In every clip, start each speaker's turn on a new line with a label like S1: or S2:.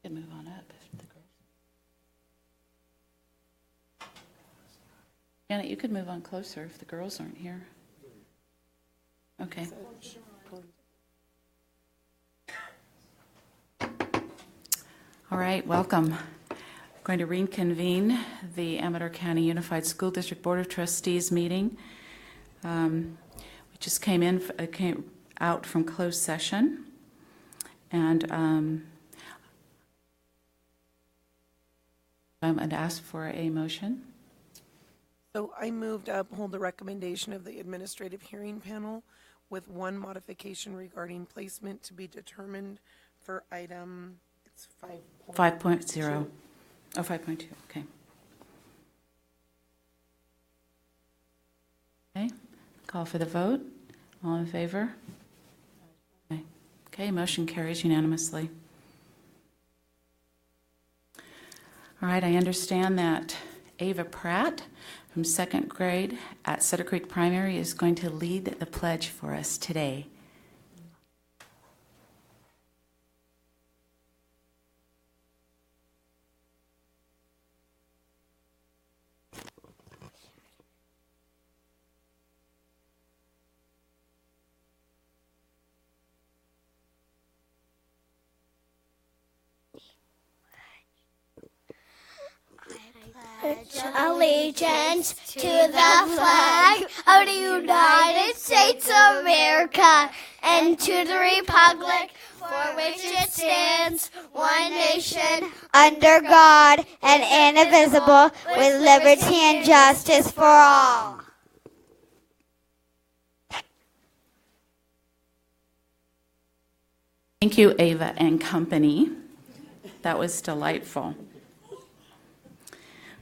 S1: can move on up if the girls. Janet, you could move on closer if the girls aren't here. Okay. All right, welcome. I'm going to reconvene the Amador County Unified School District Board of Trustees meeting. We just came out from closed session, and I'm going to ask for a motion.
S2: So I moved to uphold the recommendation of the administrative hearing panel with one modification regarding placement to be determined for item, it's
S1: 5.0. Oh, 5.2, okay. Okay, call for the vote. All in favor? Okay, motion carries unanimously. All right, I understand that Ava Pratt from second grade at Sutter Creek Primary is going to lead the pledge for us today.
S3: Allegiance to the flag of the United States of America and to the republic for which it stands, one nation, under God and indivisible, with liberty and justice for all.
S1: Thank you, Ava and company. That was delightful.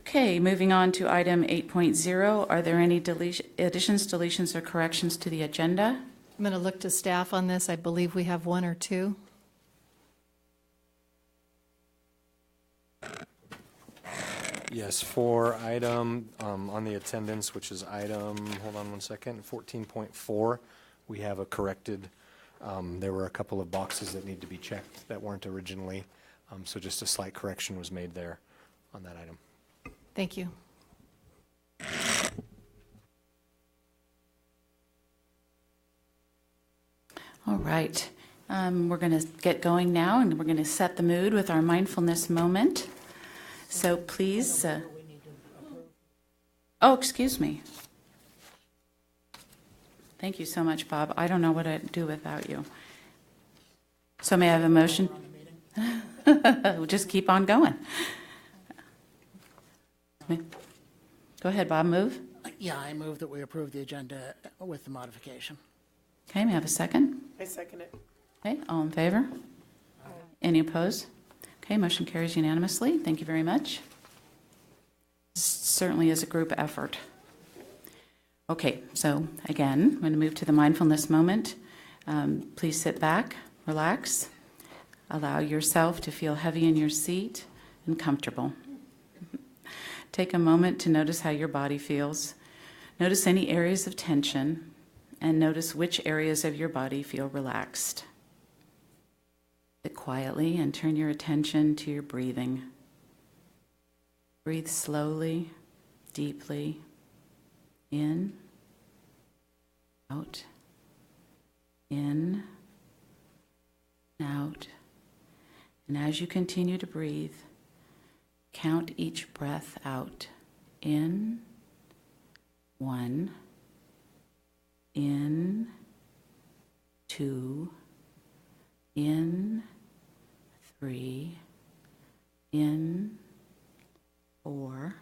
S1: Okay, moving on to item 8.0. Are there any additions, deletions, or corrections to the agenda?
S4: I'm going to look to staff on this. I believe we have one or two.
S5: Yes, for item on the attendance, which is item, hold on one second, 14.4, we have a corrected, there were a couple of boxes that need to be checked that weren't originally, so just a slight correction was made there on that item.
S4: Thank you.
S1: All right, we're going to get going now, and we're going to set the mood with our mindfulness moment. So please, oh, excuse me. Thank you so much, Bob. I don't know what I'd do without you. So may I have a motion? We'll just keep on going. Go ahead, Bob, move.
S6: Yeah, I move that we approve the agenda with the modification.
S1: Okay, may I have a second?
S2: I second it.
S1: Okay, all in favor? Any opposed? Okay, motion carries unanimously. Thank you very much. Certainly is a group effort. Okay, so again, I'm going to move to the mindfulness moment. Please sit back, relax, allow yourself to feel heavy in your seat and comfortable. Take a moment to notice how your body feels. Notice any areas of tension, and notice which areas of your body feel relaxed. Sit quietly and turn your attention to your breathing. Breathe slowly, deeply, in, out, in, out. And as you continue to breathe, count each breath out. In, 1, in, 2, in, 3, in, 4.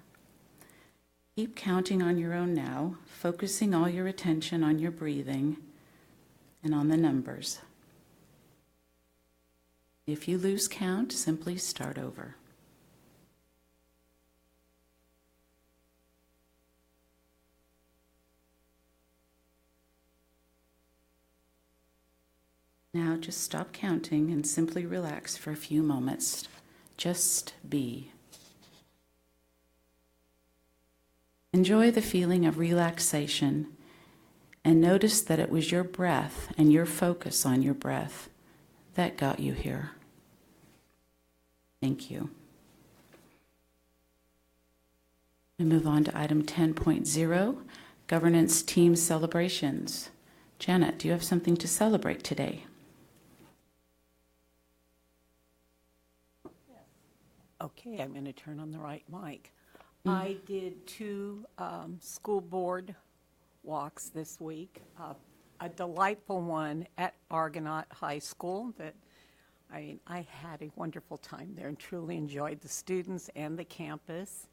S1: Keep counting on your own now, focusing all your attention on your breathing and on the numbers. If you lose count, simply start over. Now just stop counting and simply relax for a few moments. Just be. Enjoy the feeling of relaxation and notice that it was your breath and your focus on your breath that got you here. Thank you. We move on to item 10.0, governance team celebrations. Janet, do you have something to celebrate today?
S7: Okay, I'm going to turn on the right mic. I did 2 school board walks this week. A delightful one at Argonaut High School that I had a wonderful time there and truly enjoyed the students and the campus,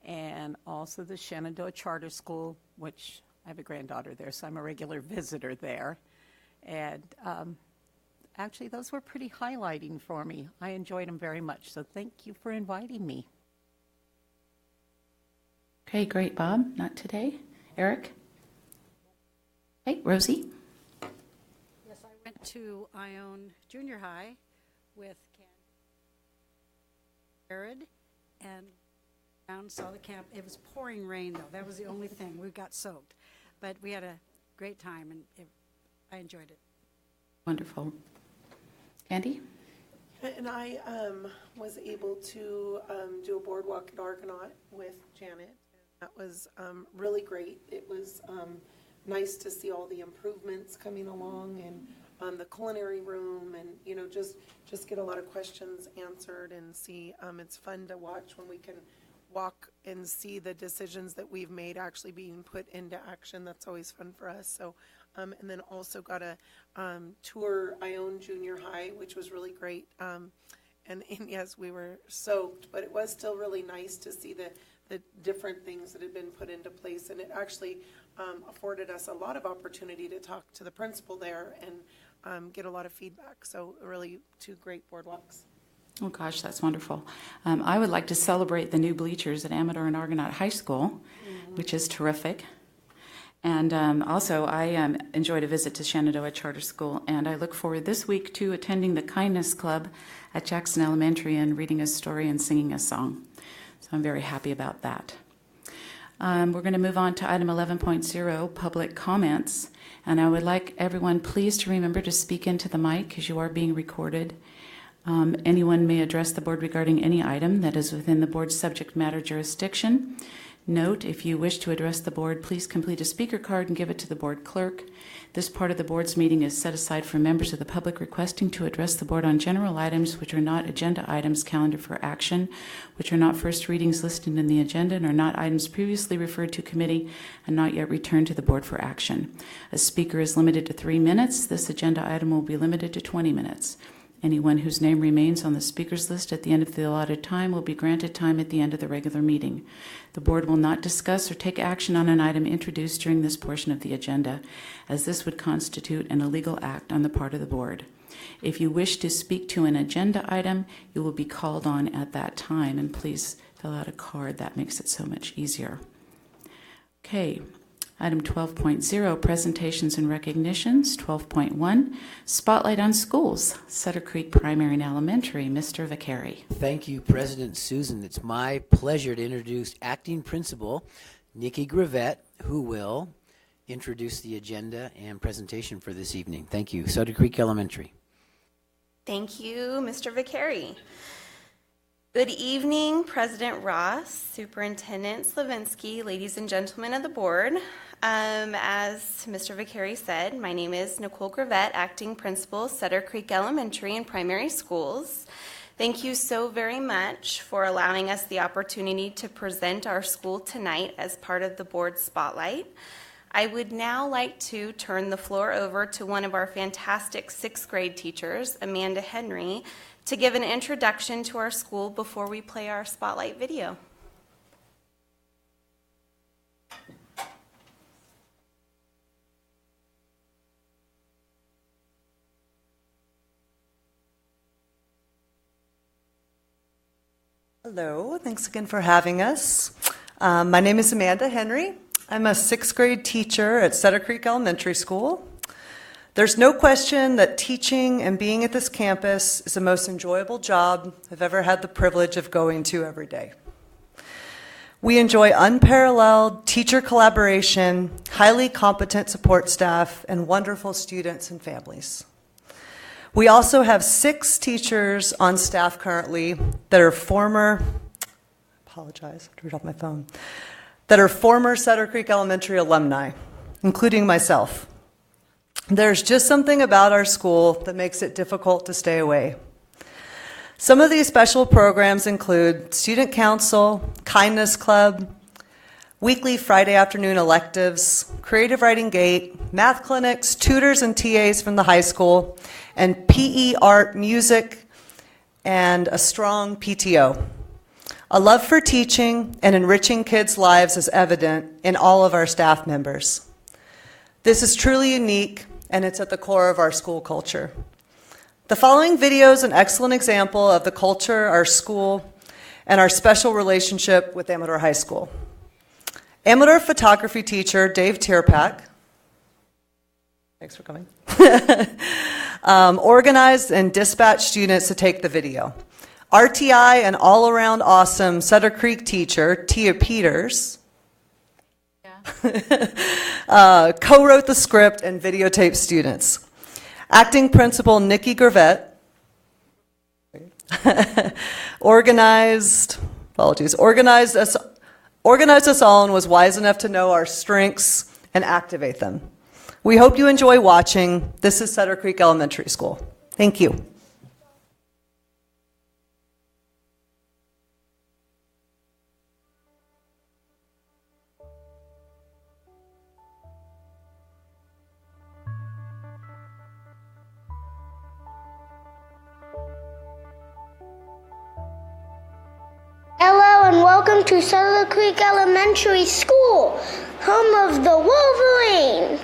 S7: and also the Shenandoah Charter School, which I have a granddaughter there, so I'm a regular visitor there. And actually, those were pretty highlighting for me. I enjoyed them very much, so thank you for inviting me.
S1: Okay, great, Bob. Not today. Eric? Hey, Rosie?
S8: Yes, I went to Ione Junior High with Jared and down saw the camp. It was pouring rain, though. That was the only thing. We got soaked. But we had a great time, and I enjoyed it.
S1: Wonderful. Candy?
S2: And I was able to do a boardwalk at Argonaut with Janet. That was really great. It was nice to see all the improvements coming along, and the culinary room, and just get a lot of questions answered and see. It's fun to watch when we can walk and see the decisions that we've made actually being put into action. That's always fun for us. So, and then also got a tour Ione Junior High, which was really great. And yes, we were soaked, but it was still really nice to see the different things that had been put into place. And it actually afforded us a lot of opportunity to talk to the principal there and get a lot of feedback. So really 2 great boardwalks.
S1: Oh gosh, that's wonderful. I would like to celebrate the new bleachers at Amador and Argonaut High School, which is terrific. And also, I enjoyed a visit to Shenandoah Charter School, and I look forward this week to attending the Kindness Club at Jackson Elementary and reading a story and singing a song. So I'm very happy about that. We're going to move on to item 11.0, public comments. And I would like everyone please to remember to speak into the mic because you are being recorded. Anyone may address the board regarding any item that is within the board's subject matter jurisdiction. Note, if you wish to address the board, please complete a speaker card and give it to the board clerk. This part of the board's meeting is set aside for members of the public requesting to address the board on general items which are not agenda items calendared for action, which are not first readings listed in the agenda, and are not items previously referred to committee and not yet returned to the board for action. A speaker is limited to 3 minutes. This agenda item will be limited to 20 minutes. Anyone whose name remains on the speakers list at the end of the allotted time will be granted time at the end of the regular meeting. The board will not discuss or take action on an item introduced during this portion of the agenda, as this would constitute an illegal act on the part of the board. If you wish to speak to an agenda item, you will be called on at that time, and please fill out a card. That makes it so much easier. Okay. Item 12.0, presentations and recognitions. 12.1, spotlight on schools. Sutter Creek Primary and Elementary. Mr. Vicari.
S9: Thank you, President Susan. It's my pleasure to introduce Acting Principal Nikki Gravett, who will introduce the agenda and presentation for this evening. Thank you. Sutter Creek Elementary.
S10: Thank you, Mr. Vicari. Good evening, President Ross, Superintendent Slavinsky, ladies and gentlemen of the board. As Mr. Vicari said, my name is Nicole Gravett, Acting Principal, Sutter Creek Elementary and Primary Schools. Thank you so very much for allowing us the opportunity to present our school tonight as part of the board spotlight. I would now like to turn the floor over to one of our fantastic 6th grade teachers, Amanda Henry, to give an introduction to our school before we play our spotlight video.
S11: Hello, thanks again for having us. My name is Amanda Henry. I'm a 6th grade teacher at Sutter Creek Elementary School. There's no question that teaching and being at this campus is the most enjoyable job I've ever had the privilege of going to every day. We enjoy unparalleled teacher collaboration, highly competent support staff, and wonderful students and families. We also have 6 teachers on staff currently that are former, apologize, I have to read off my phone, that are former Cedar Creek Elementary alumni, including myself. There's just something about our school that makes it difficult to stay away. Some of these special programs include Student Council, Kindness Club, weekly Friday afternoon electives, Creative Writing Gate, math clinics, tutors and TAs from the high school, and PE, art, music, and a strong PTO. A love for teaching and enriching kids' lives is evident in all of our staff members. This is truly unique, and it's at the core of our school culture. The following video is an excellent example of the culture, our school, and our special relationship with Amador High School. Amador photography teacher Dave Tierpak, thanks for coming, organized and dispatched students to take the video. RTI and all-around awesome Cedar Creek teacher Tia Peters co-wrote the script and videotaped students. Acting principal Nikki Gravett organized us all and was wise enough to know our strengths and activate them. We hope you enjoy watching. This is Cedar Creek Elementary School. Thank you.
S3: Hello and welcome to Cedar Creek Elementary School, home of the Wolverines.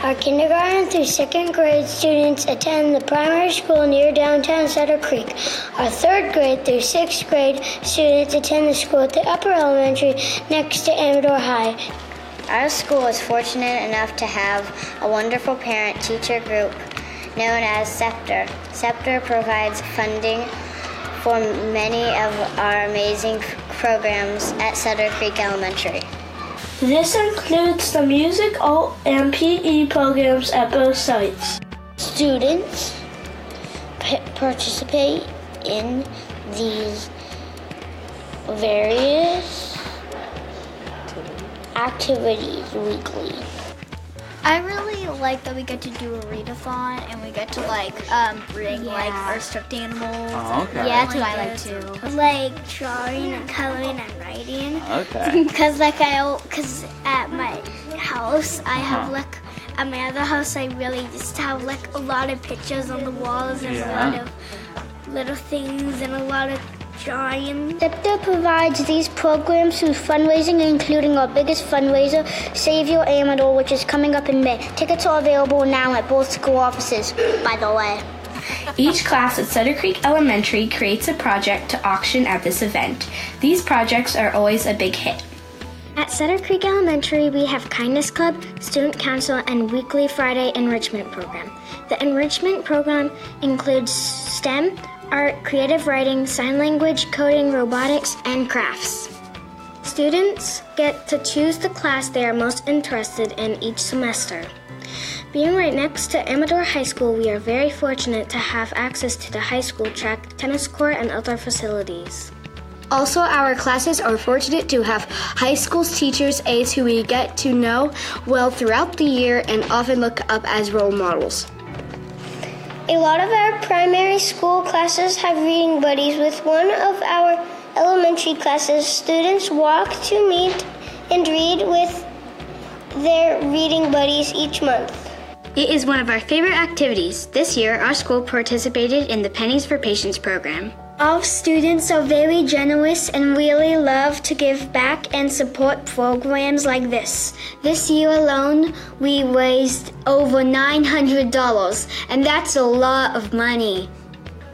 S3: Our kindergarten through 2nd grade students attend the primary school near downtown Cedar Creek. Our 3rd grade through 6th grade students attend the school at the upper elementary next to Amador High.
S12: Our school is fortunate enough to have a wonderful parent-teacher group known as SEPTR. SEPTR provides funding for many of our amazing programs at Cedar Creek Elementary.
S3: This includes the music, art, and PE programs at both sites. Students participate in these various activities weekly.
S13: I really like that we get to do a readathon and we get to bring our stuffed animals.
S14: Oh, okay.
S13: Yeah, that's what I like too.
S3: Like drawing and coloring and writing.
S14: Okay.
S3: Because at my house I have at my other house I really just have a lot of pictures on the walls and a lot of little things and a lot of drawing. SEPTA provides these programs through fundraising, including our biggest fundraiser, Save Your Amador, which is coming up in May. Tickets are available now at both school offices, by the way.
S15: Each class at Cedar Creek Elementary creates a project to auction at this event. These projects are always a big hit.
S3: At Cedar Creek Elementary, we have Kindness Club, Student Council, and weekly Friday enrichment program. The enrichment program includes STEM, art, creative writing, sign language, coding, robotics, and crafts. Students get to choose the class they are most interested in each semester. Being right next to Amador High School, we are very fortunate to have access to the high school track, tennis court, and other facilities. Also, our classes are fortunate to have high school teachers, aides who we get to know well throughout the year and often look up as role models. A lot of our primary school classes have reading buddies. With one of our elementary classes, students walk to meet and read with their reading buddies each month.
S15: It is one of our favorite activities. This year, our school participated in the Pennies for Patients program.
S3: Our students are very generous and really love to give back and support programs like this. This year alone, we raised over $900, and that's a lot of money.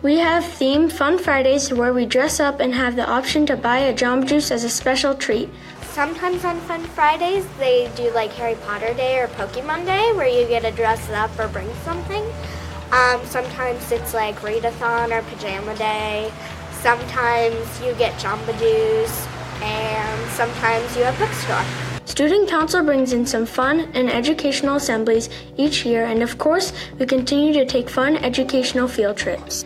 S3: We have themed Fun Fridays where we dress up and have the option to buy a Jamba Juice as a special treat.
S13: Sometimes on Fun Fridays, they do Harry Potter Day or Pokemon Day where you get to dress up or bring something. Sometimes it's readathon or pajama day. Sometimes you get Jamba Juice. and sometimes you have bookstore. Student Council brings in some fun and educational assemblies each year, and of course, we continue to take fun educational field trips.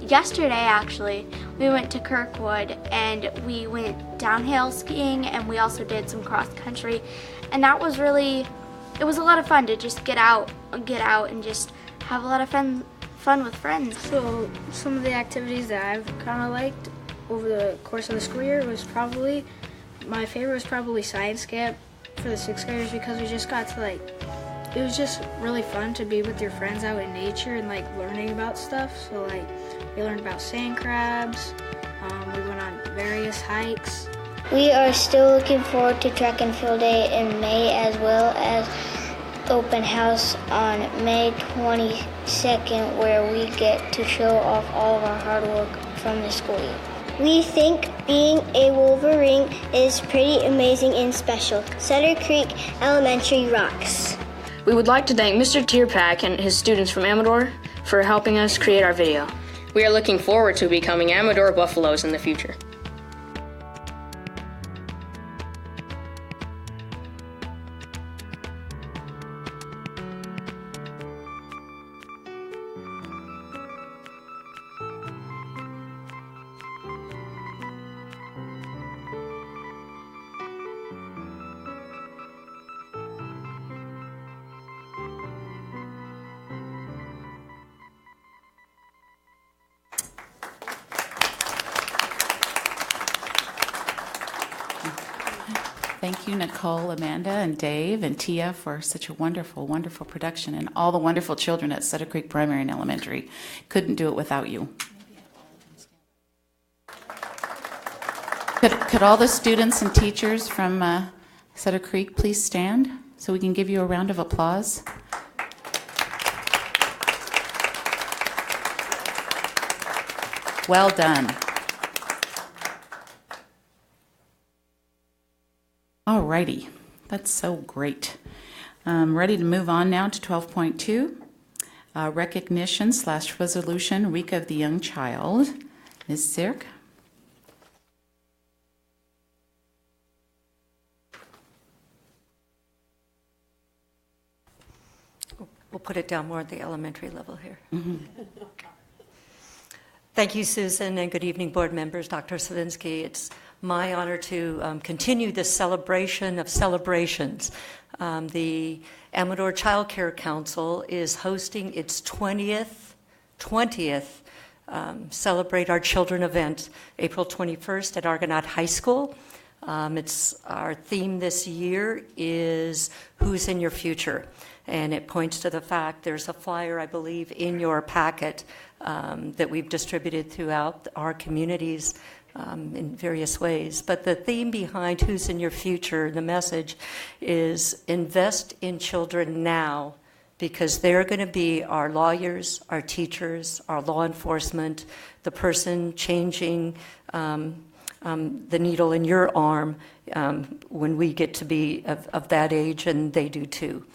S3: Yesterday, actually, we went to Kirkwood and we went downhill skiing, and we also did some cross country, and that was it was a lot of fun to just get out and just have a lot of fun with friends.
S13: So some of the activities that I've kind of liked over the course of the school year was my favorite was probably science camp for the 6th graders, because we just got to it was just really fun to be with your friends out in nature and learning about stuff. So we learned about sand crabs, we went on various hikes.
S12: We are still looking forward to track and field day in May, as well as open house on May 22nd, where we get to show off all of our hard work from the school year. We think being a Wolverine is pretty amazing and special. Cedar Creek Elementary rocks.
S14: We would like to thank Mr. Tierpak and his students from Amador for helping us create our video. We are looking forward to becoming Amador Buffaloes in the future.
S1: Thank you, Nicole, Amanda, and Dave, and Tia for such a wonderful, wonderful production, and all the wonderful children at Cedar Creek Primary and Elementary. Couldn't do it without you. Could all the students and teachers from Cedar Creek please stand so we can give you a round of applause? Well done. All righty, that's so great. Ready to move on now to 12.2, recognition/resolution, Week of the Young Child. Ms. Zirk?
S16: We'll put it down more at the elementary level here.
S1: Mm-hmm.
S16: Thank you, Susan, and good evening, board members. Dr. Slavinsky, it's my honor to continue this celebration of celebrations. The Amador Child Care Council is hosting its 20th Celebrate Our Children event, April 21st at Argonaut High School. Our theme this year is Who's in Your Future? And it points to the fact there's a flyer, I believe, in your packet that we've distributed throughout our communities in various ways. But the theme behind Who's in Your Future, the message is invest in children now, because they're going to be our lawyers, our teachers, our law enforcement, the person changing the needle in your arm when we get to be of that age, and they do too.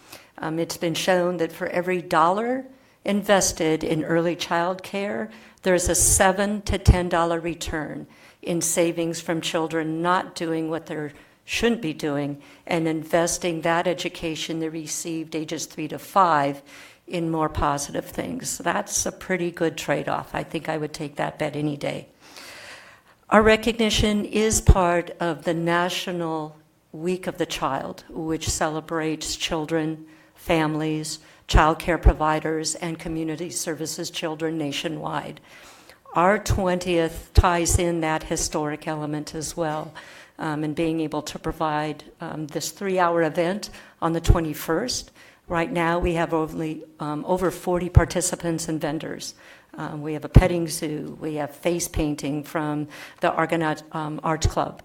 S16: It's been shown that for every $1 invested in early child care, there's a $7 to $10 return in savings from children not doing what they shouldn't be doing and investing that education they received ages 3 to 5 in more positive things. That's a pretty good trade-off. I think I would take that bet any day. Our recognition is part of the National Week of the Child, which celebrates children, families, child care providers, and community services children nationwide. Our 20th ties in that historic element as well, and being able to provide this 3-hour event on the 21st. Right now we have over 40 participants and vendors. We have a petting zoo, we have face painting from the Argonaut Arts Club.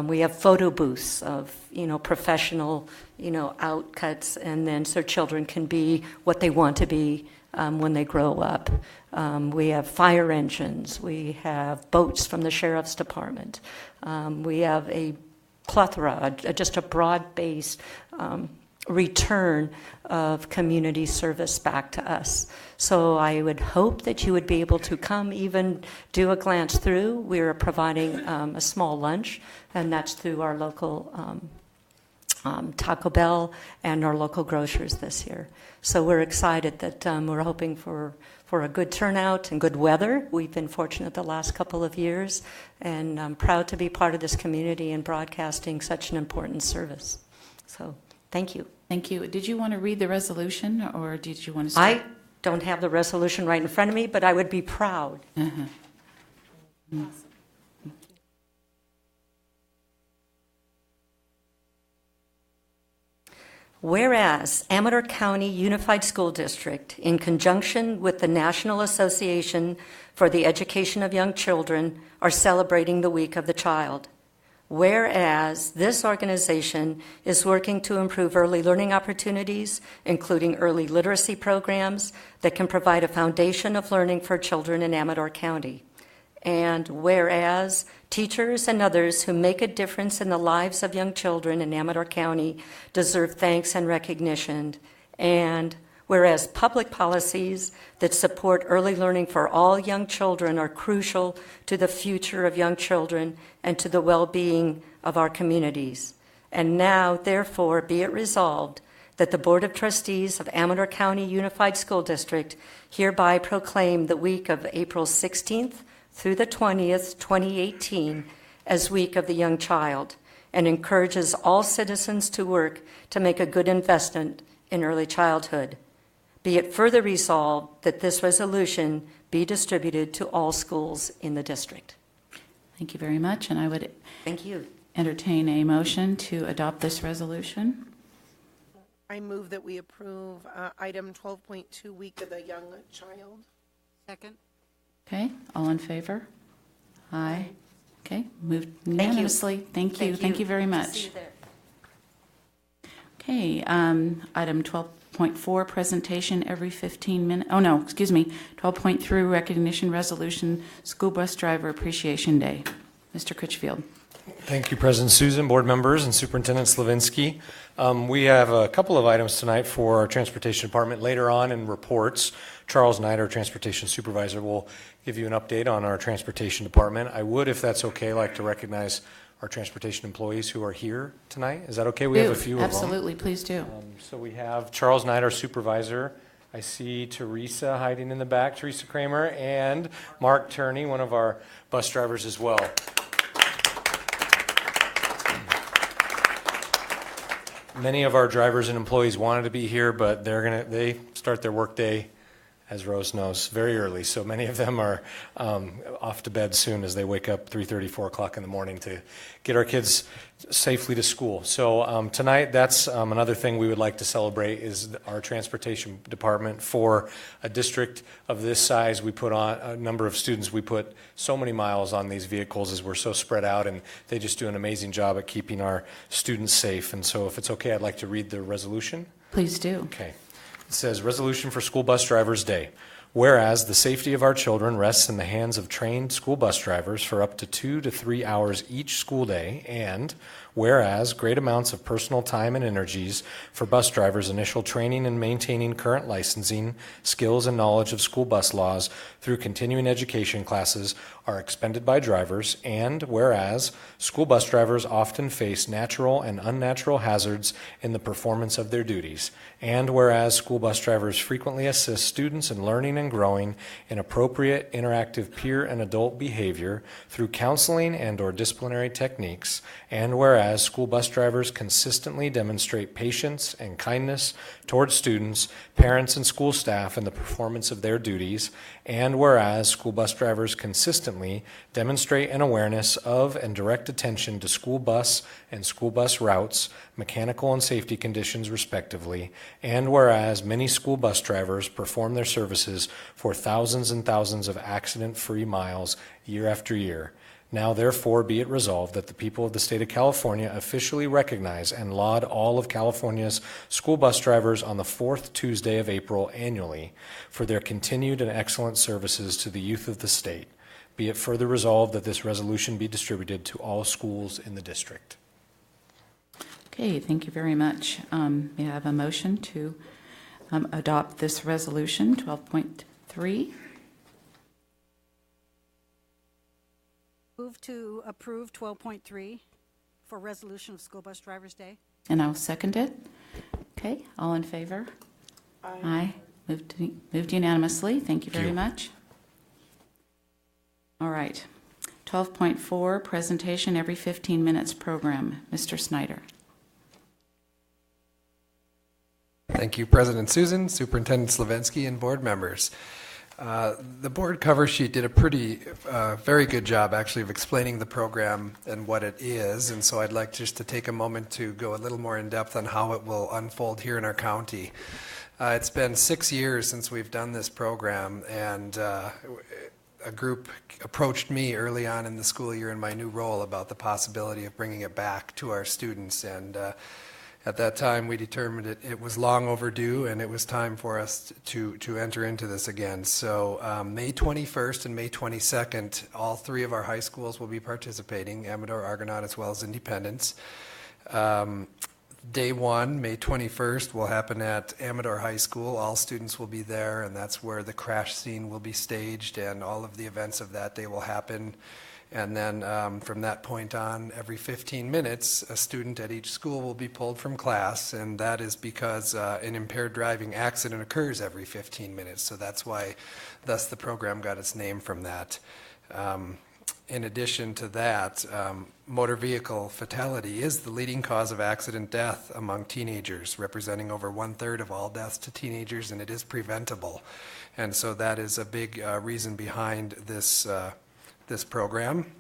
S16: We have photo booths of, professional, outcuts, and then so children can be what they want to be when they grow up. We have fire engines. We have boats from the Sheriff's Department. We have a plethora, just a broad-based return of community service back to us. So I would hope that you would be able to come, even do a glance through. We're providing a small lunch, and that's through our local Taco Bell and our local grocers this year. So we're excited that we're hoping for a good turnout and good weather. We've been fortunate the last couple of years, and I'm proud to be part of this community and broadcasting such an important service. So thank you.
S1: Thank you. Did you want to read the resolution, or did you want to start?
S16: I don't have the resolution right in front of me, but I would be proud.
S1: Uh-huh. Mm.
S16: Whereas Amador County Unified School District, in conjunction with the National Association for the Education of Young Children, are celebrating the Week of the Child. Whereas this organization is working to improve early learning opportunities, including early literacy programs that can provide a foundation of learning for children in Amador County. And whereas teachers and others who make a difference in the lives of young children in Amador County deserve thanks and recognition. And whereas public policies that support early learning for all young children are crucial to the future of young children and to the well-being of our communities. And now, therefore, be it resolved that the Board of Trustees of Amador County Unified School District hereby proclaim the week of April 16th through the 20th, 2018, as Week of the Young Child, and encourages all citizens to work to make a good investment in early childhood. Be it further resolved that this resolution be distributed to all schools in the district.
S1: Thank you very much, and I would
S16: Thank you.
S1: entertain a motion to adopt this resolution.
S2: I move that we approve item 12.2, Week of the Young Child.
S8: Second.
S1: Okay, all in favor? Aye. Okay, moved unanimously. Thank you. Thank you very much.
S16: See you there.
S1: Okay, item 12.4, presentation every 15 minutes. Oh, no, excuse me. 12.3, recognition resolution, School Bus Driver Appreciation Day. Mr. Critchfield.
S5: Thank you, President Susan, board members, and Superintendent Slavinsky. We have a couple of items tonight for our Transportation Department. Later on in reports, Charles Knight, our Transportation Supervisor, will give you an update on our Transportation Department. I would, if that's okay, like to recognize our transportation employees who are here tonight. Is that okay? We have a few of them.
S1: Absolutely, please do.
S5: So we have Charles Knight, our Supervisor. I see Teresa hiding in the back, Teresa Kramer, and Mark Turney, one of our bus drivers as well. Many of our drivers and employees wanted to be here, but they start their workday, as Rose knows, very early. So many of them are off to bed soon as they wake up 3:30, 4 o'clock in the morning to get our kids safely to school. So tonight, that's another thing we would like to celebrate is our transportation department. For a district of this size, we put on a number of students. We put so many miles on these vehicles as we're so spread out, and they just do an amazing job at keeping our students safe. And so if it's okay, I'd like to read the resolution.
S1: Please do.
S5: Okay. It says, Resolution for School Bus Drivers Day. Whereas the safety of our children rests in the hands of trained school bus drivers for up to 2 to 3 hours each school day, and whereas great amounts of personal time and energies for bus drivers' initial training and maintaining current licensing, skills, and knowledge of school bus laws through continuing education classes are expended by drivers, and whereas school bus drivers often face natural and unnatural hazards in the performance of their duties, and whereas school bus drivers frequently assist students in learning and growing in appropriate interactive peer and adult behavior through counseling and/or disciplinary techniques, and whereas school bus drivers consistently demonstrate patience and kindness towards students, parents, and school staff in the performance of their duties, and whereas school bus drivers consistently demonstrate an awareness of and direct attention to school bus and school bus routes, mechanical and safety conditions respectively, and whereas many school bus drivers perform their services for thousands and thousands of accident-free miles year after year. Now, therefore, be it resolved that the people of the state of California officially recognize and laud all of California's school bus drivers on the 4th Tuesday of April annually for their continued and excellent services to the youth of the state. Be it further resolved that this resolution be distributed to all schools in the district.
S1: Okay, thank you very much. May I have a motion to adopt this resolution, 12.3?
S8: Move to approve 12.3 for resolution of School Bus Drivers Day.
S1: And I'll second it. Okay, all in favor?
S2: Aye.
S1: Moved unanimously. Thank you very
S5: you.
S1: much. All right. 12.4, presentation every 15 minutes program. Mr. Snyder.
S17: Thank you, President Susan, Superintendent Slavensky, and board members. The board cover sheet did a very good job actually of explaining the program and what it is, and so I'd like just to take a moment to go a little more in depth on how it will unfold here in our county. It's been 6 years since we've done this program, and a group approached me early on in the school year in my new role about the possibility of bringing it back to our students, and at that time we determined it was long overdue and it was time for us to enter into this again. So May 21st and May 22nd, all three of our high schools will be participating, Amador, Argonaut, as well as Independence. Day one, May 21st, will happen at Amador High School. All students will be there, and that's where the crash scene will be staged, and all of the events of that day will happen. And then from that point on, every 15 minutes, a student at each school will be pulled from class, and that is because an impaired driving accident occurs every 15 minutes. So that's why, thus the program got its name from that. In addition to that, motor vehicle fatality is the leading cause of accident death among teenagers, representing over 1/3 of all deaths to teenagers, and it is preventable. And so that is a big reason behind this program.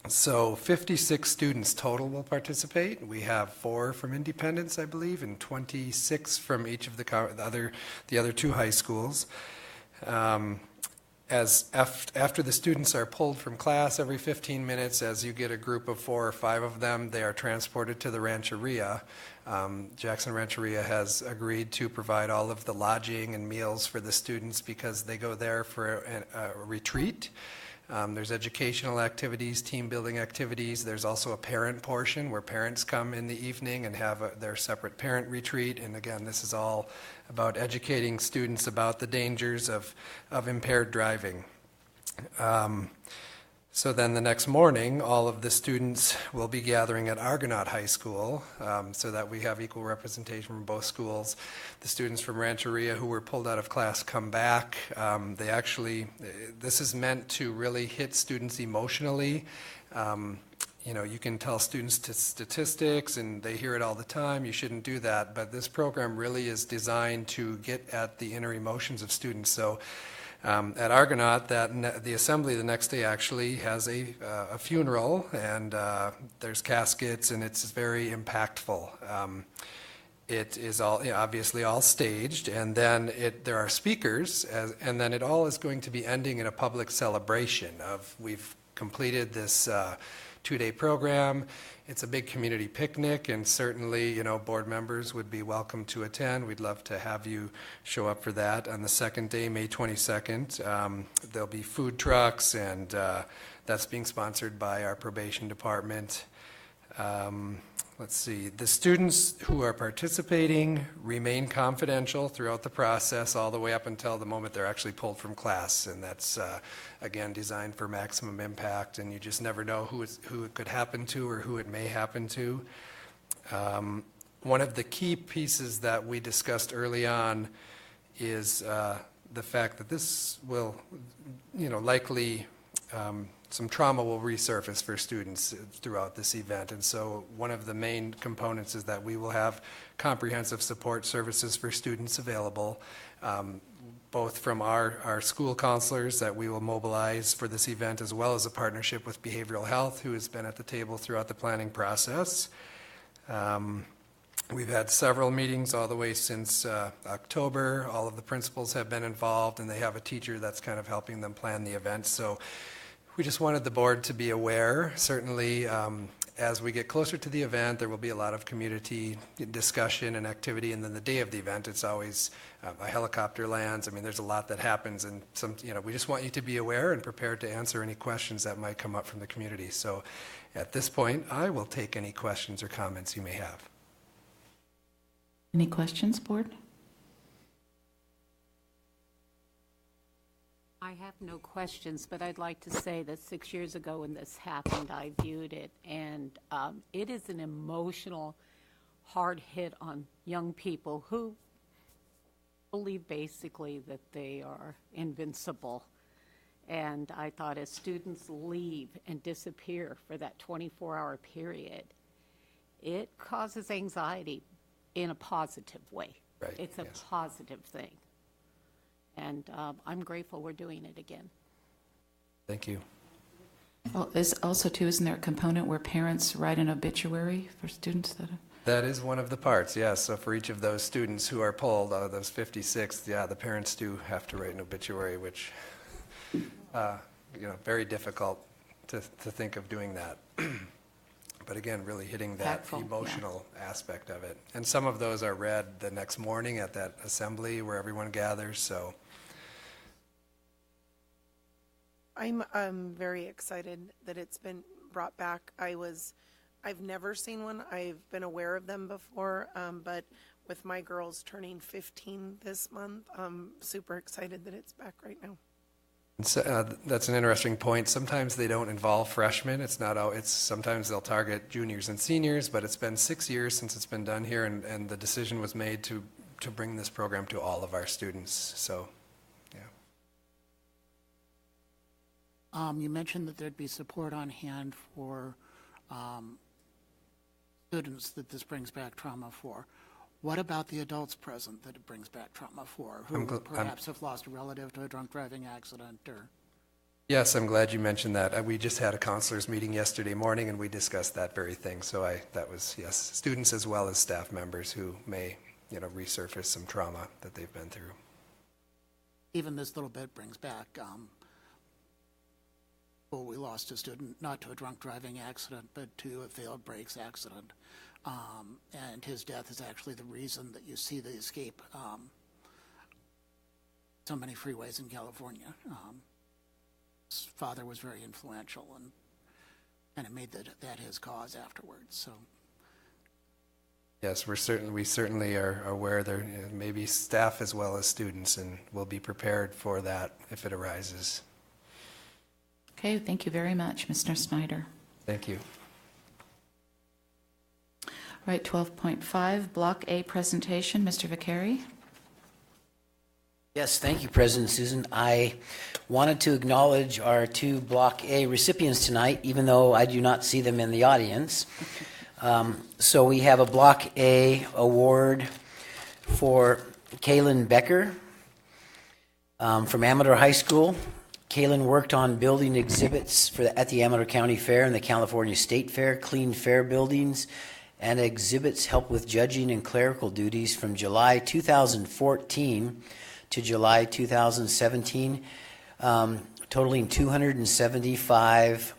S17: So 56 students total will participate. We have 4 from Independence, I believe, and 26 from each of the other 2 high schools. After the students are pulled from class every 15 minutes, as you get a group of 4 or 5 of them, they are transported to the Rancheria. Jackson Rancheria has agreed to provide all of the lodging and meals for the students because they go there for a retreat. There's educational activities, team building activities. There's also a parent portion where parents come in the evening and have their separate parent retreat. And again, this is all about educating students about the dangers of impaired driving. So then the next morning, all of the students will be gathering at Argonaut High School so that we have equal representation from both schools. The students from Rancheria who were pulled out of class come back. This is meant to really hit students emotionally. You can tell students statistics and they hear it all the time. You shouldn't do that. But this program really is designed to get at the inner emotions of students. So at Argonaut, the assembly the next day actually has a funeral, and there's caskets, and it's very impactful. It is obviously all staged, and then there are speakers, and then it all is going to be ending in a public celebration of we've completed this 2-day program. It's a big community picnic, and certainly, board members would be welcome to attend. We'd love to have you show up for that. On the second day, May 22nd, there'll be food trucks, and that's being sponsored by our probation department. Let's see, the students who are participating remain confidential throughout the process all the way up until the moment they're actually pulled from class, and that's again designed for maximum impact, and you just never know who it could happen to or who it may happen to. One of the key pieces that we discussed early on is the fact that this will likely some trauma will resurface for students throughout this event. And so one of the main components is that we will have comprehensive support services for students available, both from our school counselors that we will mobilize for this event, as well as a partnership with behavioral health, who has been at the table throughout the planning process. We've had several meetings all the way since October. All of the principals have been involved, and they have a teacher that's kind of helping them plan the event. So we just wanted the board to be aware. Certainly, as we get closer to the event, there will be a lot of community discussion and activity, and then the day of the event, it's always a helicopter lands. I mean, there's a lot that happens, and we just want you to be aware and prepared to answer any questions that might come up from the community. So at this point, I will take any questions or comments you may have.
S1: Any questions, board?
S7: I have no questions, but I'd like to say that 6 years ago when this happened, I viewed it, and it is an emotional, hard hit on young people who believe basically that they are invincible. And I thought as students leave and disappear for that 24-hour period, it causes anxiety in a positive way.
S17: Right,
S7: It's a
S17: yes.
S7: positive thing. And I'm grateful we're doing it again.
S17: Thank you.
S1: Well, isn't there a component where parents write an obituary for students that have?
S17: That is one of the parts, yes. So for each of those students who are pulled, out of those 56, yeah, the parents do have to write an obituary, which, very difficult to think of doing that. But again, really hitting that
S1: Impactful,
S17: emotional aspect of it. And some of those are read the next morning at that assembly where everyone gathers, so.
S2: I'm very excited that it's been brought back. I've never seen one. I've been aware of them before, but with my girls turning 15 this month, I'm super excited that it's back right now.
S17: So, that's an interesting point. Sometimes they don't involve freshmen. It's sometimes they'll target juniors and seniors, but it's been 6 years since it's been done here, and the decision was made to bring this program to all of our students. So, yeah.
S6: You mentioned that there'd be support on hand for students that this brings back trauma for. What about the adults present that it brings back trauma for, who perhaps have lost a relative to a drunk driving accident or?
S17: Yes, I'm glad you mentioned that. We just had a counselors meeting yesterday morning, and we discussed that very thing. So that was, yes, students as well as staff members who may, resurface some trauma that they've been through.
S6: Even this little bit brings back, we lost a student, not to a drunk driving accident, but to a failed brakes accident. And his death is actually the reason that you see the escape so many freeways in California. His father was very influential and kind of made that his cause afterwards. So,
S17: yes, we certainly are aware there may be staff as well as students, and we'll be prepared for that if it arises.
S1: Okay, thank you very much, Mr. Snyder.
S17: Thank you.
S1: All right, 12.5, Block A presentation, Mr. Vicari.
S9: Yes, thank you, President Susan. I wanted to acknowledge our two Block A recipients tonight, even though I do not see them in the audience. So we have a Block A award for Kaylin Becker from Amador High School. Kaylin worked on building exhibits at the Amador County Fair and the California State Fair, cleaned fair buildings, and exhibits help with judging and clerical duties from July 2014 to July 2017, totaling 275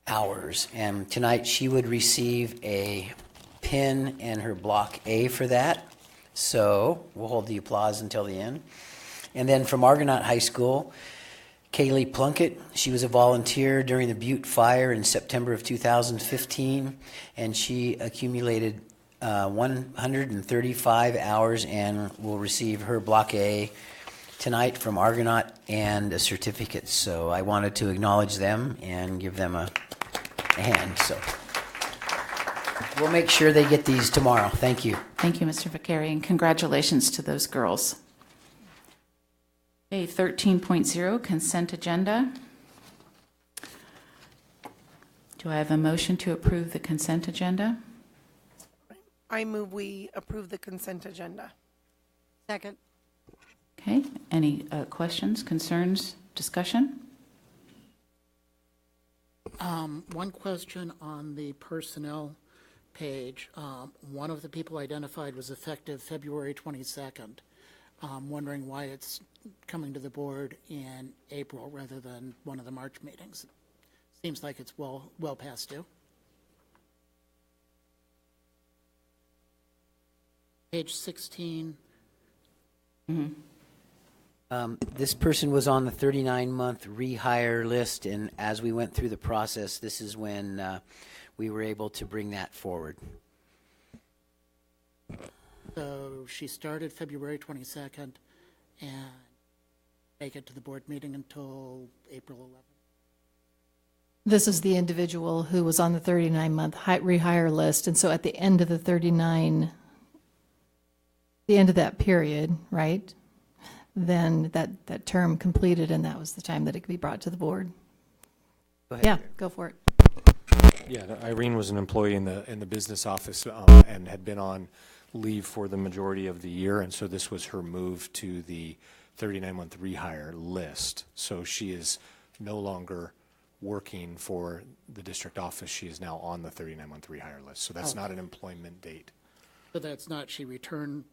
S9: hours. And tonight she would receive a pin and her Block A for that. So we'll hold the applause until the end. And then from Argonaut High School, Kaylee Plunkett, she was a volunteer during the Butte Fire in September of 2015, and she accumulated 135 hours and will receive her Block A tonight from Argonaut and a certificate. So I wanted to acknowledge them and give them a hand. So we'll make sure they get these tomorrow. Thank you.
S1: Thank you, Mr. Vicari, and congratulations to those girls. Okay, 13.0, consent agenda. Do I have a motion to approve the consent agenda?
S2: I move we approve the consent agenda.
S8: Second.
S1: Okay, any questions, concerns, discussion?
S6: One question on the personnel page. One of the people identified was effective February 22nd. Wondering why it's coming to the board in April rather than one of the March meetings. Seems like it's well past due. Page 16.
S9: This person was on the 39-month rehire list, and as we went through the process, this is when we were able to bring that forward.
S6: So she started February 22nd and make it to the board meeting until April 11th.
S4: This is the individual who was on the 39-month rehire list, and so at the end of the end of that period, right, then that term completed, and that was the time that it could be brought to the board.
S9: Go ahead.
S4: Yeah, go for it.
S5: Yeah, Irene was an employee in the business office and had been on leave for the majority of the year, and so this was her move to the 39-month rehire list. So she is no longer working for the district office. She is now on the 39-month rehire list. So that's not an employment date.
S6: But that's not, she returned.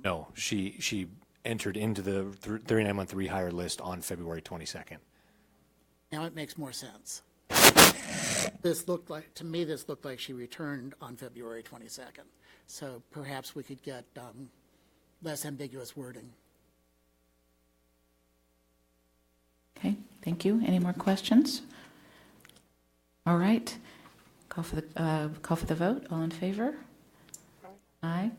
S5: No, she entered into the 39-month rehire list on February 22nd.
S6: Now it makes more sense. To me, this looked like she returned on February 22nd. So perhaps we could get less ambiguous wording.
S1: Okay, thank you. Any more questions? All right. Call for the vote. All in favor? Aye.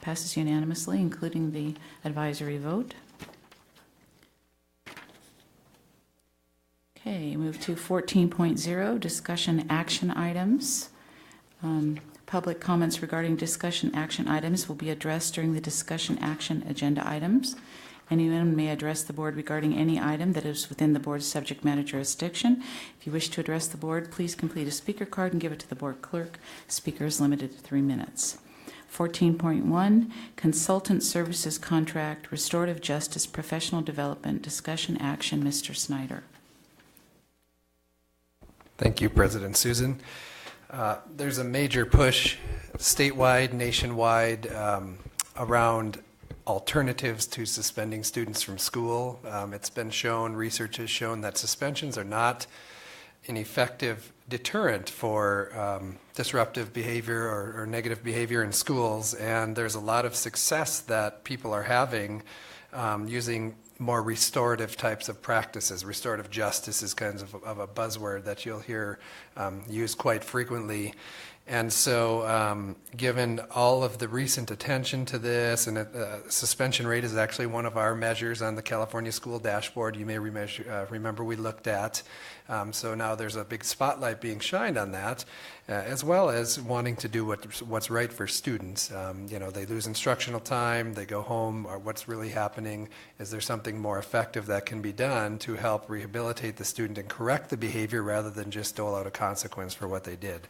S1: Passes unanimously, including the advisory vote. Okay, move to 14.0, discussion action items. Public comments regarding discussion action items will be addressed during the discussion action agenda items. Anyone may address the board regarding any item that is within the board's subject matter jurisdiction. If you wish to address the board, please complete a speaker card and give it to the board clerk. Speaker is limited to 3 minutes. 14.1, Consultant Services Contract, Restorative Justice, Professional Development, Discussion Action. Mr. Snyder.
S17: Thank you, President Susan. There's a major push statewide, nationwide, around alternatives to suspending students from school. It's been shown, research has shown that suspensions are not an effective deterrent for disruptive behavior or negative behavior in schools, and there's a lot of success that people are having using more restorative types of practices. Restorative justice is kind of a buzzword that you'll hear used quite frequently. And so given all of the recent attention to this, and suspension rate is actually one of our measures on the California School Dashboard you may remember we looked at. So now there's a big spotlight being shined on that, as well as wanting to do what's right for students. They lose instructional time, they go home, or what's really happening? Is there something more effective that can be done to help rehabilitate the student and correct the behavior rather than just dole out a consequence for what they did?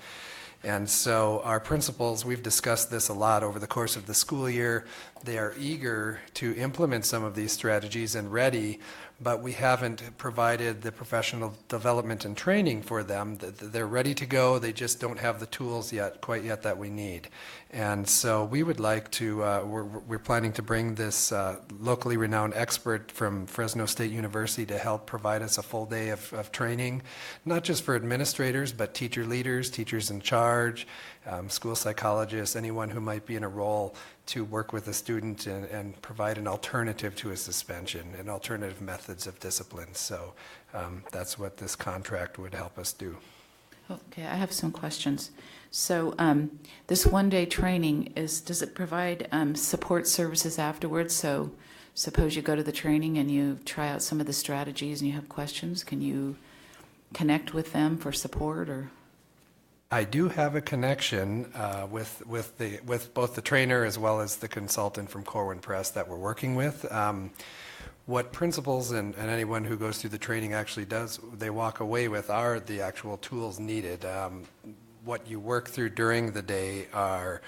S17: And so our principals, we've discussed this a lot over the course of the school year. They are eager to implement some of these strategies and ready, but we haven't provided the professional development and training for them. They're ready to go, they just don't have the tools quite yet that we need. And so we would like to, we're planning to bring this locally renowned expert from Fresno State University to help provide us a full day of training, not just for administrators, but teacher leaders, teachers in charge, school psychologists, anyone who might be in a role to work with a student and provide an alternative to a suspension and alternative methods of discipline. So that's what this contract would help us do.
S1: Okay, I have some questions. So this one-day training, does it provide support services afterwards? So suppose you go to the training and you try out some of the strategies and you have questions, can you connect with them for support? Or
S17: I do have a connection with both the trainer as well as the consultant from Corwin Press that we're working with. What principals and anyone who goes through the training actually does, they walk away with are the actual tools needed. What you work through during the day are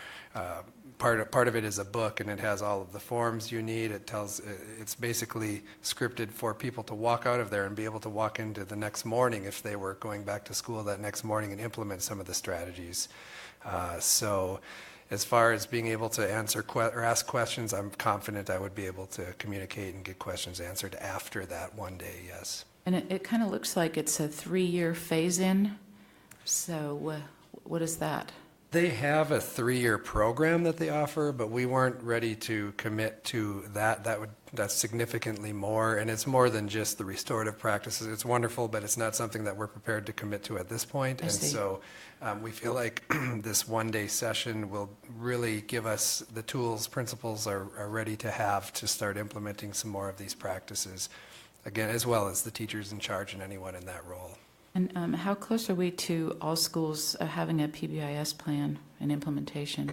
S17: part of it is a book, and it has all of the forms you need. It's basically scripted for people to walk out of there and be able to walk into the next morning if they were going back to school that next morning and implement some of the strategies. So as far as being able to answer or ask questions, I'm confident I would be able to communicate and get questions answered after that one day, yes.
S1: And it kind of looks like it's a 3-year phase-in. So what is that?
S17: They have a 3-year program that they offer, but we weren't ready to commit to that. That's significantly more, and it's more than just the restorative practices. It's wonderful, but it's not something that we're prepared to commit to at this point. And so we feel like this one-day session will really give us the tools principals are ready to have to start implementing some more of these practices, again, as well as the teachers in charge and anyone in that role.
S1: And how close are we to all schools having a PBIS plan and implementation?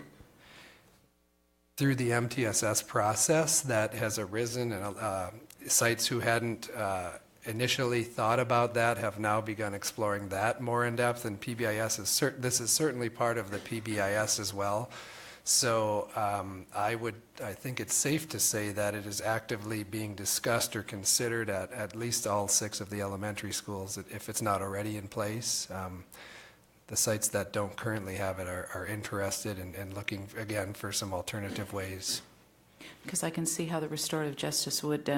S17: Through the MTSS process that has arisen, and sites who hadn't initially thought about that have now begun exploring that more in depth, and PBIS this is certainly part of the PBIS as well. So I think it's safe to say that it is actively being discussed or considered at least all 6 of the elementary schools, if it's not already in place. The sites that don't currently have it are interested in looking, again, for some alternative ways.
S1: Because I can see how the restorative justice would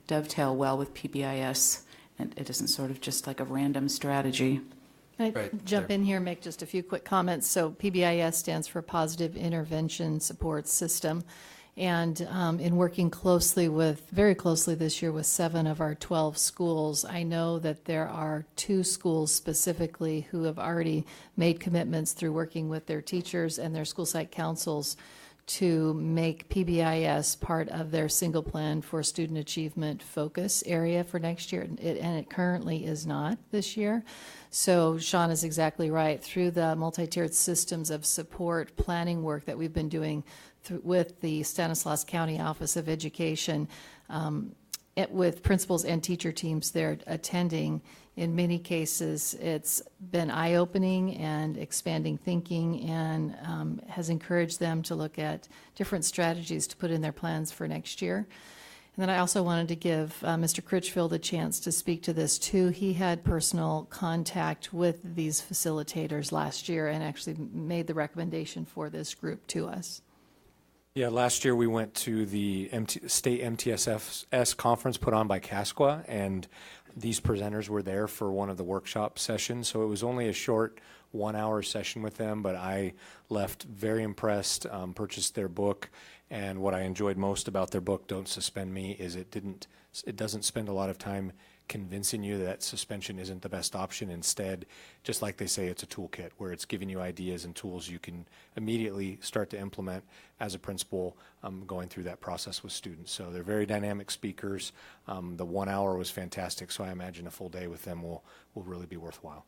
S1: dovetail well with PBIS, and it isn't sort of just like a random strategy.
S4: Can I jump in here and make just a few quick comments? So PBIS stands for Positive Intervention Support System. And in working very closely this year with 7 of our 12 schools, I know that there are 2 schools specifically who have already made commitments through working with their teachers and their school site councils to make PBIS part of their single plan for student achievement focus area for next year, and it currently is not this year. So Sean is exactly right. Through the multi-tiered systems of support planning work that we've been doing with the Stanislaus County Office of Education, with principals and teacher teams there attending, in many cases it's been eye-opening and expanding thinking, and has encouraged them to look at different strategies to put in their plans for next year. And then I also wanted to give Mr. Critchfield a chance to speak to this too. He had personal contact with these facilitators last year and actually made the recommendation for this group to us.
S5: Yeah, last year we went to the state MTSS conference put on by CASQA, and these presenters were there for one of the workshop sessions. So it was only a short 1-hour session with them, but I left very impressed, purchased their book, and what I enjoyed most about their book, Don't Suspend Me, is it doesn't spend a lot of time convincing you that suspension isn't the best option. Instead, just like they say, it's a toolkit where it's giving you ideas and tools you can immediately start to implement as a principal going through that process with students. So they're very dynamic speakers. The 1 hour was fantastic, so I imagine a full day with them will really be worthwhile.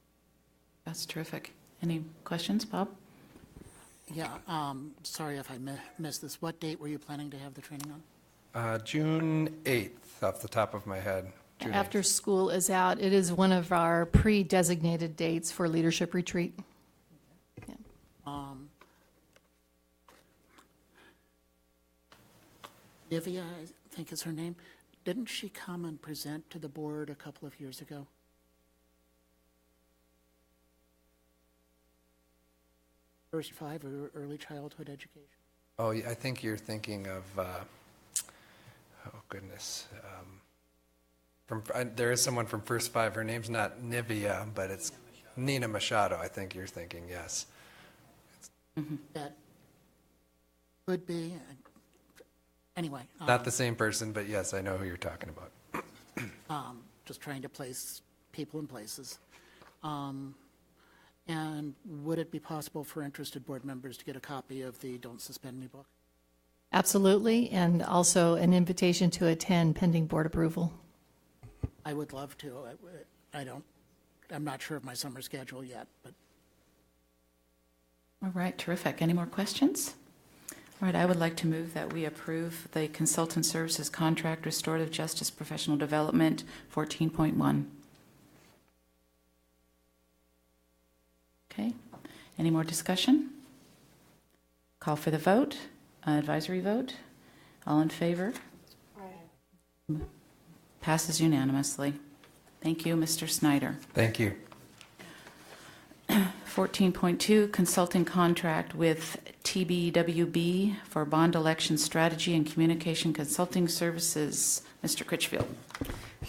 S1: That's terrific. Any questions, Bob?
S6: Yeah, sorry if I missed this. What date were you planning to have the training on?
S17: June 8th, off the top of my head. June
S4: After
S17: 8th.
S4: school is out, it is one of our pre-designated dates for leadership retreat. Yeah.
S6: Nivea, I think is her name. Didn't she come and present to the board a couple of years ago? First 5 or early childhood education?
S17: Oh, yeah, I think you're thinking of, oh goodness. There is someone from First 5. Her name's not Nivea, but it's Nina Machado, I think you're thinking, yes.
S6: That could be. Anyway.
S17: Not the same person, but yes, I know who you're talking about.
S6: Just trying to place people in places. And would it be possible for interested board members to get a copy of the Don't Suspend Me book?
S4: Absolutely, and also an invitation to attend pending board approval.
S6: I would love to. I'm not sure of my summer schedule yet, but.
S1: All right, terrific. Any more questions? All right, I would like to move that we approve the consultant services contract, restorative justice professional development 14.1. Okay, any more discussion? Call for the vote, advisory vote. All in favor? Aye. Passes unanimously. Thank you, Mr. Snyder.
S17: Thank you.
S1: 14.2, consulting contract with TBWB for bond election strategy and communication consulting services. Mr. Critchfield.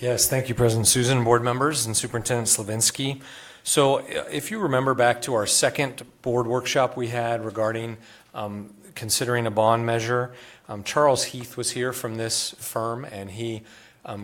S5: Yes, thank you, President Susan, board members, and Superintendent Slavinsky. So if you remember back to our second board workshop we had regarding considering a bond measure, Charles Heath was here from this firm, and he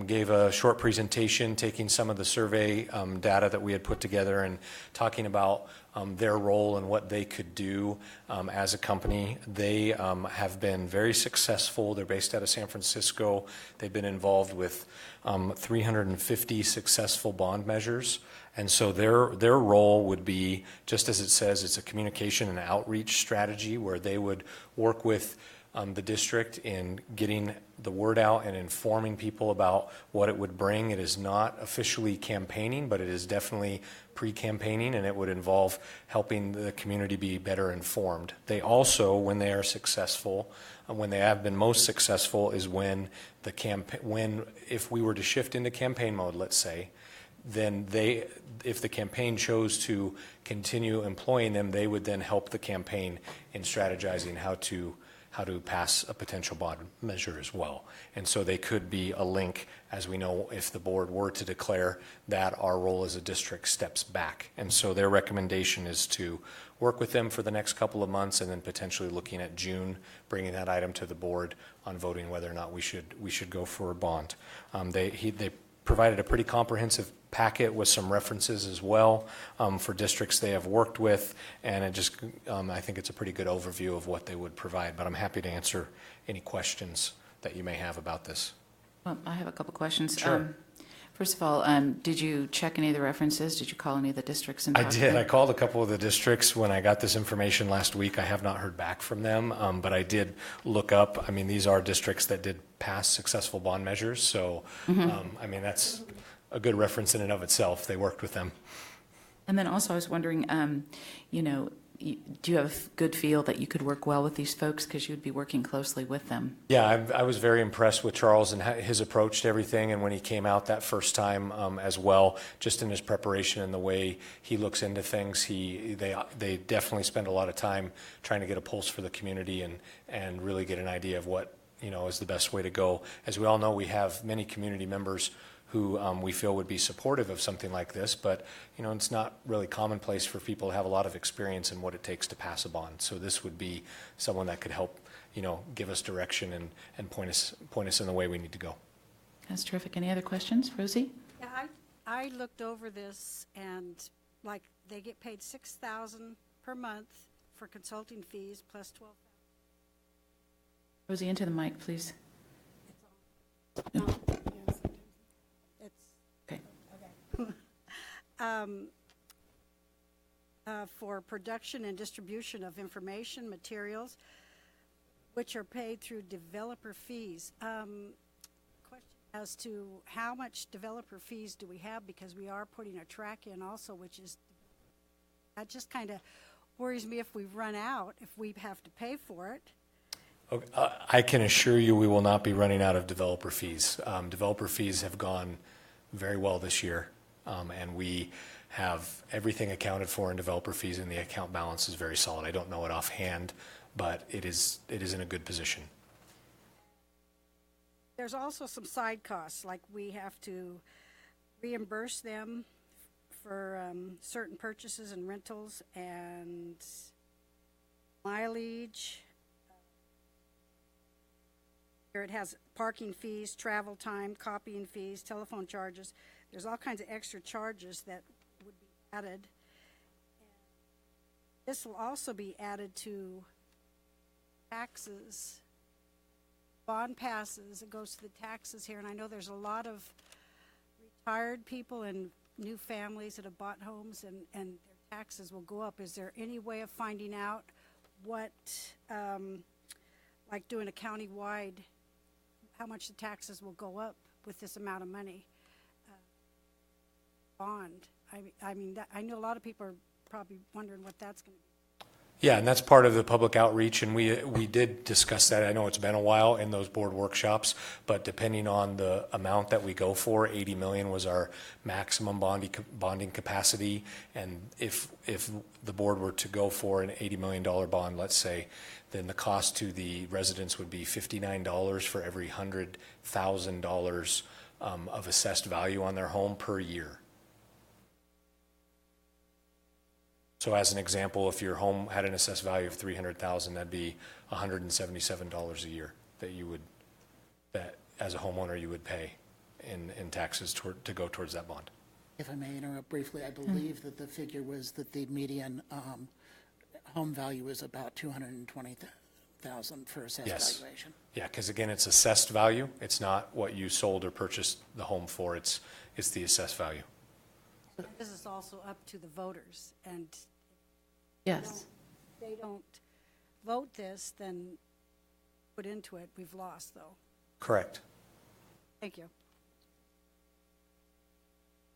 S5: gave a short presentation taking some of the survey data that we had put together and talking about their role and what they could do as a company. They have been very successful. They're based out of San Francisco. They've been involved with 350 successful bond measures. And so their role would be, just as it says, it's a communication and outreach strategy where they would work with the district in getting the word out and informing people about what it would bring. It is not officially campaigning, but it is definitely pre-campaigning, and it would involve helping the community be better informed. They also, when they are successful, when they have been most successful, is when if we were to shift into campaign mode, let's say, then if the campaign chose to continue employing them, they would then help the campaign in strategizing how to pass a potential bond measure as well. And so they could be a link, as we know, if the board were to declare that our role as a district steps back. And so their recommendation is to work with them for the next couple of months, and then potentially looking at June, bringing that item to the board on voting whether or not we should go for a bond. They provided a pretty comprehensive packet with some references as well for districts they have worked with, and it just I think it's a pretty good overview of what they would provide, but I'm happy to answer any questions that you may have about this.
S1: Well, I have a couple questions.
S5: Sure.
S1: First of all, did you check any of the references? Did you call any of the districts? And
S5: I
S1: talk to
S5: did.
S1: them?
S5: I called a couple of the districts when I got this information last week. I have not heard back from them, but I did look up. I mean, these are districts that did pass successful bond measures, so I mean, that's a good reference in and of itself. They worked with them.
S1: And then also I was wondering, do you have a good feel that you could work well with these folks because you'd be working closely with them? Yeah, I was very impressed with Charles and his approach to everything, and when he came out that first time as well, just in his preparation and the way he looks into things, they definitely spend a lot of time trying to get a pulse for the community and really get an idea of what is the best way to go. As we all know, we have many community members who we feel would be supportive of something like this, but it's not really commonplace for people to have a lot of experience in what it takes to pass a bond. So this would be someone that could help, give us direction and point us in the way we need to go. That's terrific. Any other questions, Rosie?
S8: Yeah, I looked over this, and like they get paid $6,000 per month for consulting fees plus $12,000.
S1: Rosie, into the mic, please.
S8: For production and distribution of information materials, which are paid through developer fees. Question as to how much developer fees do we have, because we are putting a track in also, which is, that just kind of worries me if we run out, if we have to pay for it.
S5: Okay, I can assure you we will not be running out of developer fees. Developer fees have gone very well this year. And we have everything accounted for in developer fees, and the account balance is very solid. I don't know it offhand, but it is in a good position.
S8: There's also some side costs, like we have to reimburse them for certain purchases and rentals and mileage. Here it has parking fees, travel time, copying fees, telephone charges. There's all kinds of extra charges that would be added. This will also be added to taxes, bond passes. It goes to the taxes here, and I know there's a lot of retired people and new families that have bought homes, and their taxes will go up. Is there any way of finding out what, like doing a county-wide, how much the taxes will go up with this amount of money? Bond. I mean, I know a lot of people are probably wondering what that's going to be.
S5: Yeah, and that's part of the public outreach, and we did discuss that. I know it's been a while in those board workshops, but depending on the amount that we go for, 80 million was our maximum bonding capacity, and if the board were to go for an $80 million bond, let's say, then the cost to the residents would be $59 for every $100,000 of assessed value on their home per year. So as an example, if your home had an assessed value of $300,000, that'd be $177 a year that as a homeowner you would pay in taxes to go towards that bond.
S6: If I may interrupt briefly, I believe that the figure was that the median home value is about $220,000 for assessed valuation.
S5: Yeah, because again, it's assessed value. It's not what you sold or purchased the home for. It's the assessed value.
S8: This is also up to the voters, and
S1: Yes.
S8: they don't vote this, then put into it, we've lost, though.
S5: Correct.
S8: Thank you.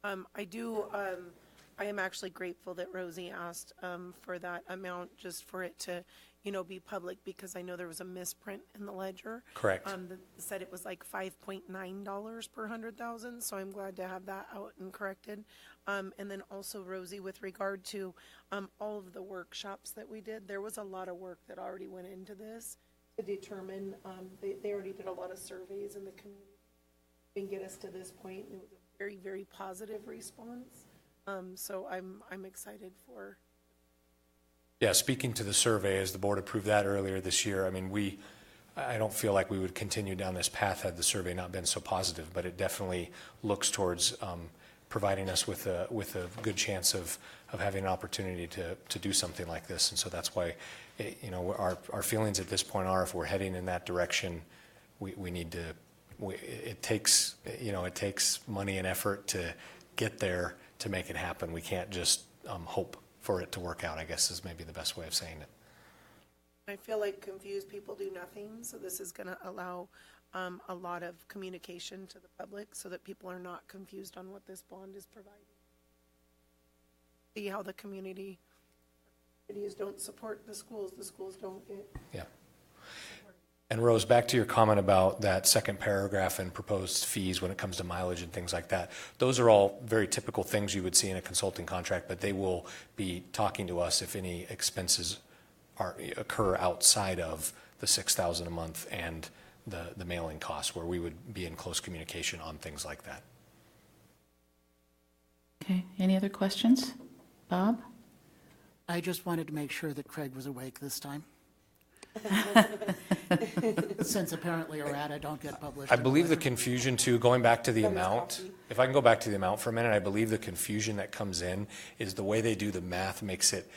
S2: I am actually grateful that Rosie asked for that amount, just for it to, be public, because I know there was a misprint in the ledger.
S5: Correct.
S2: That said it was like $5.9 per 100,000, so I'm glad to have that out and corrected. And then also, Rosie, with regard to all of the workshops that we did, there was a lot of work that already went into this to determine, they already did a lot of surveys in the community and get us to this point. It was a very, very positive response. So I'm excited for.
S5: Yeah, speaking to the survey, as the board approved that earlier this year, I mean, I don't feel like we would continue down this path had the survey not been so positive, but it definitely looks towards providing us with a good chance of having an opportunity to do something like this. And so that's why, our feelings at this point are, if we're heading in that direction, we need to, it takes money and effort to get there to make it happen. We can't just hope for it to work out, I guess is maybe the best way of saying it.
S2: I feel like confused people do nothing, so this is going to allow a lot of communication to the public so that people are not confused on what this bond is providing. See how the communities don't support the schools don't get.
S5: Yeah. And Rose, back to your comment about that second paragraph and proposed fees when it comes to mileage and things like that. Those are all very typical things you would see in a consulting contract, but they will be talking to us if any expenses occur outside of the $6,000 a month and the mailing costs, where we would be in close communication on things like that.
S1: Okay, any other questions? Bob?
S6: I just wanted to make sure that Craig was awake this time. Since apparently errata don't get published.
S5: I believe the confusion too, going back to the amount, if I can go back to the amount for a minute, I believe the confusion that comes in is the way they do the math makes it,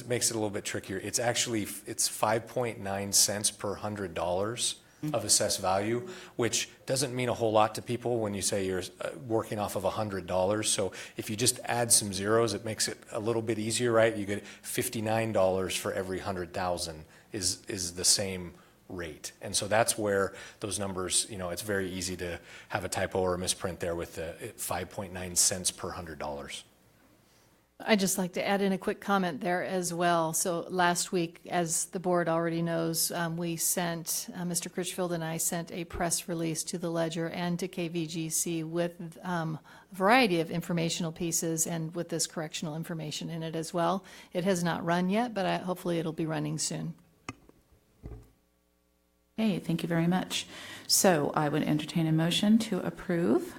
S5: makes it a little bit trickier. It's 5.9 cents per $100 of assessed value, which doesn't mean a whole lot to people when you say you're working off of $100. So if you just add some zeros, it makes it a little bit easier, right? You get $59 for every 100,000 is the same rate. And so that's where those numbers, it's very easy to have a typo or a misprint there with the 5.9 cents per $100.
S4: I'd just like to add in a quick comment there as well. So last week, as the board already knows, we sent, Mr. Critchfield and I sent a press release to the Ledger and to KVGC with a variety of informational pieces and with this correctional information in it as well. It has not run yet, but hopefully it'll be running soon.
S1: Okay, thank you very much. So I would entertain a motion to approve.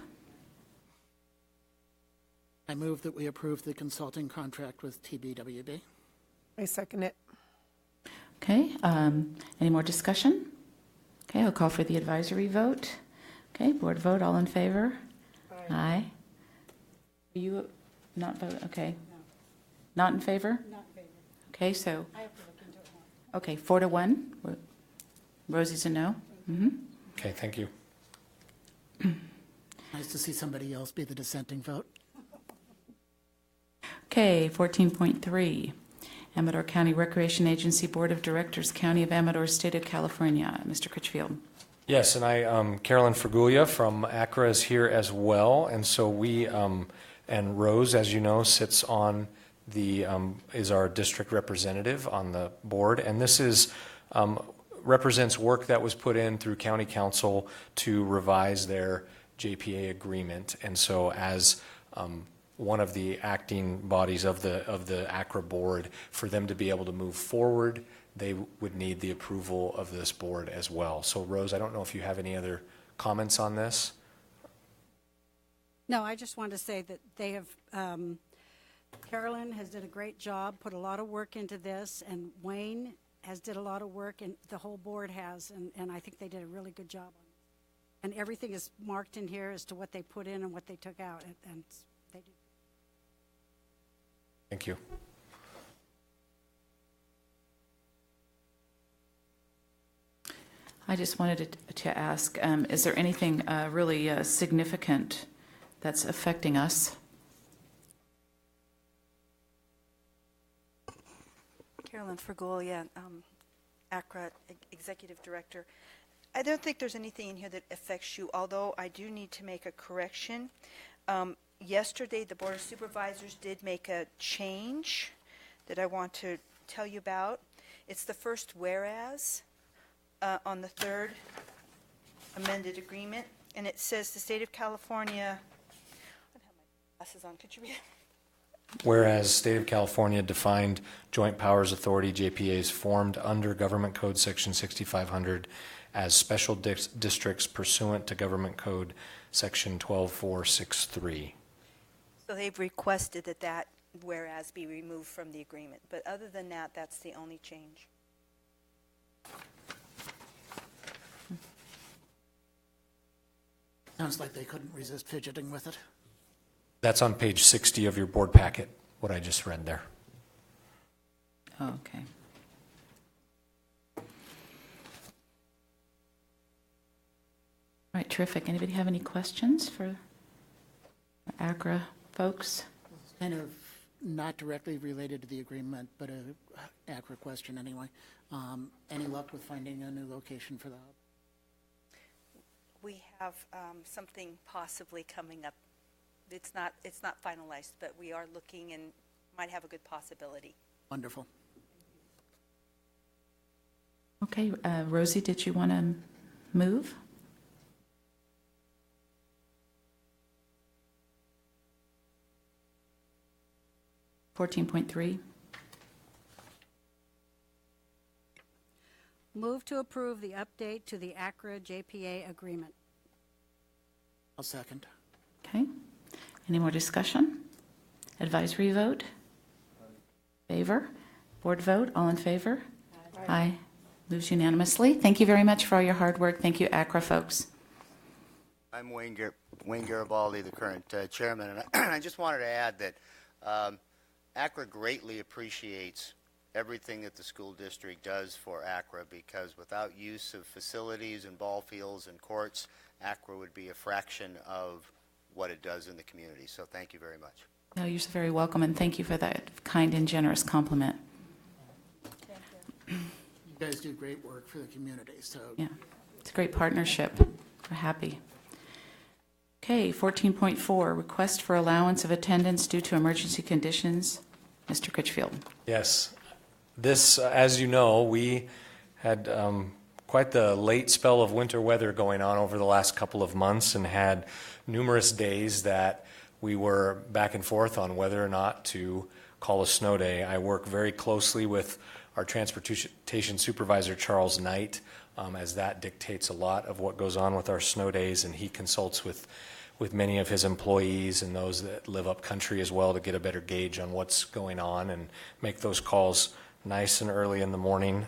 S6: I move that we approve the consulting contract with TBWB.
S2: I second it.
S1: Okay, any more discussion? Okay, I'll call for the advisory vote. Okay, board vote, all in favor? Aye. Are you not vote? Okay.
S8: No.
S1: Not in favor?
S8: Not in favor.
S1: Okay, so,
S8: I have to look into it more.
S1: okay, 4-1. Rosie's a no? Mm-hmm.
S5: Okay, thank you.
S6: Nice to see somebody else be the dissenting vote.
S1: Okay, 14.3, Amador County Recreation Agency Board of Directors, County of Amador, State of California. Mr. Critchfield.
S5: Yes, and Carolyn Fergulia from ACRA is here as well. And so we, and Rose, as you know, sits on is our district representative on the board. And this is, represents work that was put in through county council to revise their JPA agreement. And so as one of the acting bodies of the ACRA board, for them to be able to move forward, they would need the approval of this board as well. So Rose, I don't know if you have any other comments on this?
S8: No, I just want to say that they have Carolyn has did a great job, put a lot of work into this, and Wayne has did a lot of work, and the whole board has, and I think they did a really good job on it. And everything is marked in here as to what they put in and what they took out, and they did.
S5: Thank you.
S1: I just wanted to ask, is there anything really significant that's affecting us?
S18: Carolyn Fergolia, ACRA Executive Director. I don't think there's anything in here that affects you, although I do need to make a correction. Yesterday, the Board of Supervisors did make a change that I want to tell you about. It's the first whereas on the third amended agreement, and it says the State of California, I don't have my glasses on, could you read it?
S5: Whereas State of California defined Joint Powers Authority, JPAs, formed under Government Code Section 6500 as special districts pursuant to Government Code Section 12463.
S18: So they've requested that that whereas be removed from the agreement. But other than that, that's the only change.
S6: Sounds like they couldn't resist fidgeting with it.
S5: That's on page 60 of your board packet, what I just read there.
S1: Oh, okay. All right, terrific. Anybody have any questions for ACRA folks?
S6: Kind of not directly related to the agreement, but a ACRA question anyway. Any luck with finding a new location for the hub?
S18: We have something possibly coming up. It's not finalized, but we are looking and might have a good possibility.
S6: Wonderful.
S1: Okay, Rosie, did you want to move? $14.3.
S8: Move to approve the update to the ACRA JPA agreement.
S6: I'll second.
S1: Okay. Any more discussion? Advisory vote? Favor? Board vote? All in favor? Aye. Moves unanimously. Thank you very much for all your hard work. Thank you, ACRA folks.
S19: I'm Wayne Garibaldi, the current chairman, and I just wanted to add that ACRA greatly appreciates everything that the school district does for ACRA, because without use of facilities and ball fields and courts, ACRA would be a fraction of what it does in the community. So thank you very much.
S1: No, you're very welcome, and thank you for that kind and generous compliment.
S6: You guys do great work for the community. So
S1: yeah, it's a great partnership. We're happy. Okay, 14.4, request for allowance of attendance due to emergency conditions. Mr. Critchfield.
S5: Yes. This, as you know, we had quite the late spell of winter weather going on over the last couple of months and had numerous days that we were back and forth on whether or not to call a snow day. I work very closely with our transportation supervisor, Charles Knight, as that dictates a lot of what goes on with our snow days, and he consults with many of his employees and those that live up country as well to get a better gauge on what's going on and make those calls nice and early in the morning.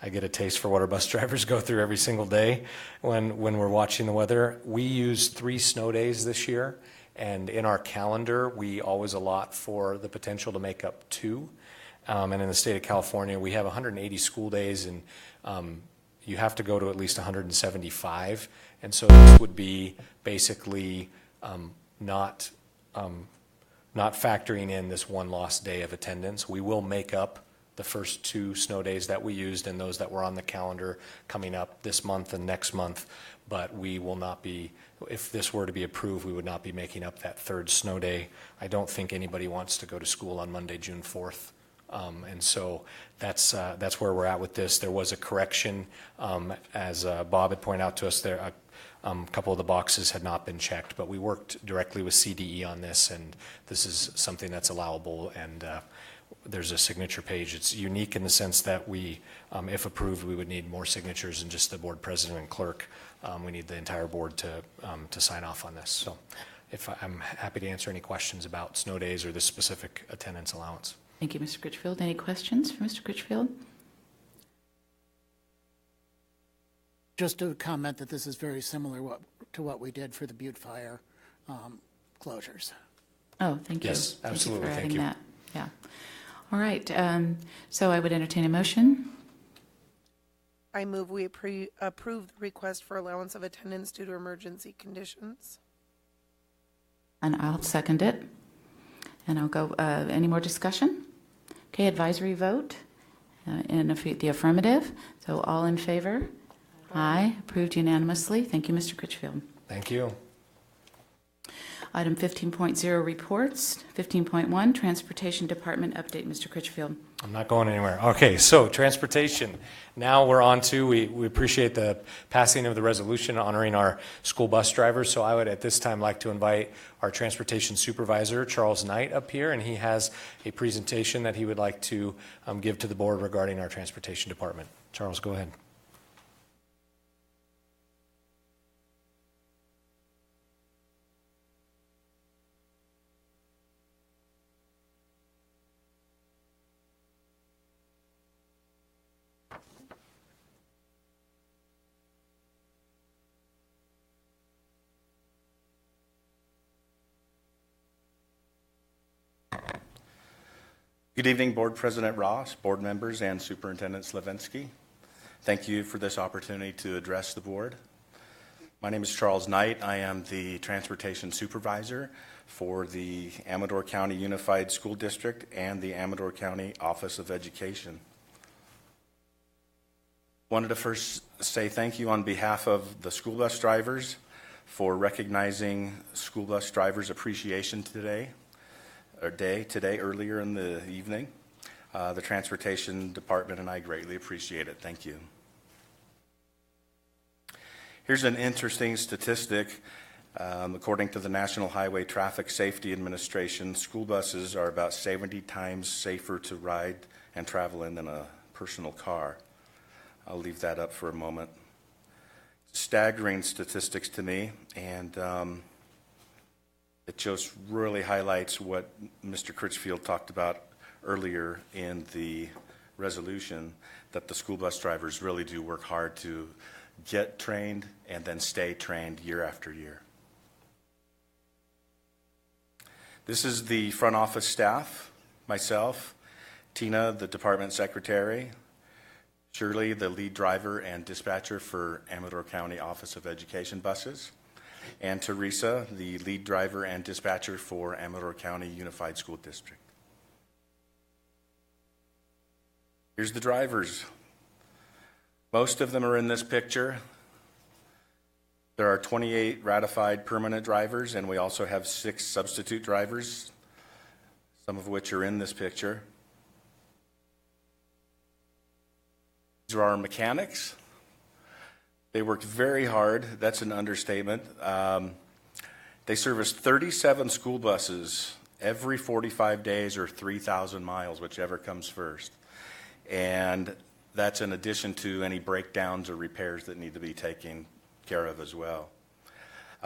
S5: I get a taste for what our bus drivers go through every single day when we're watching the weather. We used 3 snow days this year, and in our calendar we always allot for the potential to make up 2. And in the state of California we have 180 school days, and you have to go to at least 175, and so this would be basically not factoring in this one lost day of attendance. We will make up the first 2 snow days that we used and those that were on the calendar coming up this month and next month, but we will not be, if this were to be approved, we would not be making up that 3rd snow day. I don't think anybody wants to go to school on Monday, June 4th. And so that's where we're at with this. There was a correction, as Bob had pointed out to us there. A couple of the boxes had not been checked, but we worked directly with CDE on this, and this is something that's allowable, and there's a signature page. It's unique in the sense that we, if approved, we would need more signatures than just the board president and clerk. We need the entire board to sign off on this. So I'm happy to answer any questions about snow days or this specific attendance allowance.
S1: Thank you, Mr. Critchfield. Any questions for Mr. Critchfield?
S6: Just to comment that this is very similar to what we did for the Butte Fire closures.
S1: Oh, thank you.
S5: Yes, absolutely.
S1: Thank
S5: Thank
S1: you for
S5: you.
S1: adding that. Yeah. All right. So I would entertain a motion.
S2: I move we approve the request for allowance of attendance due to emergency conditions.
S1: And I'll second it. And I'll go, any more discussion? Okay, advisory vote in the affirmative. So all in favor? Aye. Approved unanimously. Thank you, Mr. Critchfield.
S5: Thank you.
S1: Item 15.0 reports. 15.1 Transportation Department update. Mr. Critchfield.
S5: I'm not going anywhere. Okay, so transportation. Now we're on to, we appreciate the passing of the resolution honoring our school bus drivers. So I would at this time like to invite our transportation supervisor, Charles Knight, up here, and he has a presentation that he would like to give to the board regarding our transportation department. Charles, go ahead.
S20: Good evening, Board President Ross, board members, and Superintendent Slavinsky. Thank you for this opportunity to address the board. My name is Charles Knight. I am the Transportation Supervisor for the Amador County Unified School District and the Amador County Office of Education. Wanted to first say thank you on behalf of the school bus drivers for recognizing School Bus Drivers Appreciation today earlier in the evening. The Transportation Department and I greatly appreciate it. Thank you. Here's an interesting statistic. According to the National Highway Traffic Safety Administration, school buses are about 70 times safer to ride and travel in than a personal car. I'll leave that up for a moment. Staggering statistics to me, and it just really highlights what Mr. Critchfield talked about earlier in the resolution, that the school bus drivers really do work hard to get trained and then stay trained year after year. This is the front office staff, myself, Tina, the department secretary, Shirley, the lead driver and dispatcher for Amador County Office of Education buses, and Teresa, the lead driver and dispatcher for Amador County Unified School District. Here's the drivers. Most of them are in this picture. There are 28 ratified permanent drivers, and we also have 6 substitute drivers, some of which are in this picture. These are our mechanics. They worked very hard. That's an understatement. They service 37 school buses every 45 days or 3,000 miles, whichever comes first. And that's in addition to any breakdowns or repairs that need to be taken care of as well.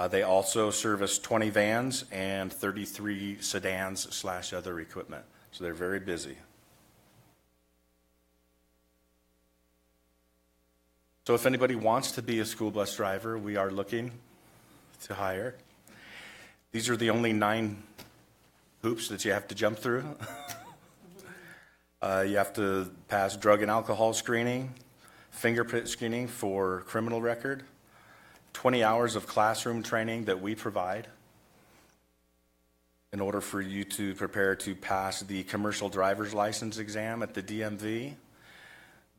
S20: They also service 20 vans and 33 sedans / other equipment. So they're very busy. So if anybody wants to be a school bus driver, we are looking to hire. These are the only 9 hoops that you have to jump through. You have to pass drug and alcohol screening, fingerprint screening for criminal record, 20 hours of classroom training that we provide in order for you to prepare to pass the commercial driver's license exam at the DMV,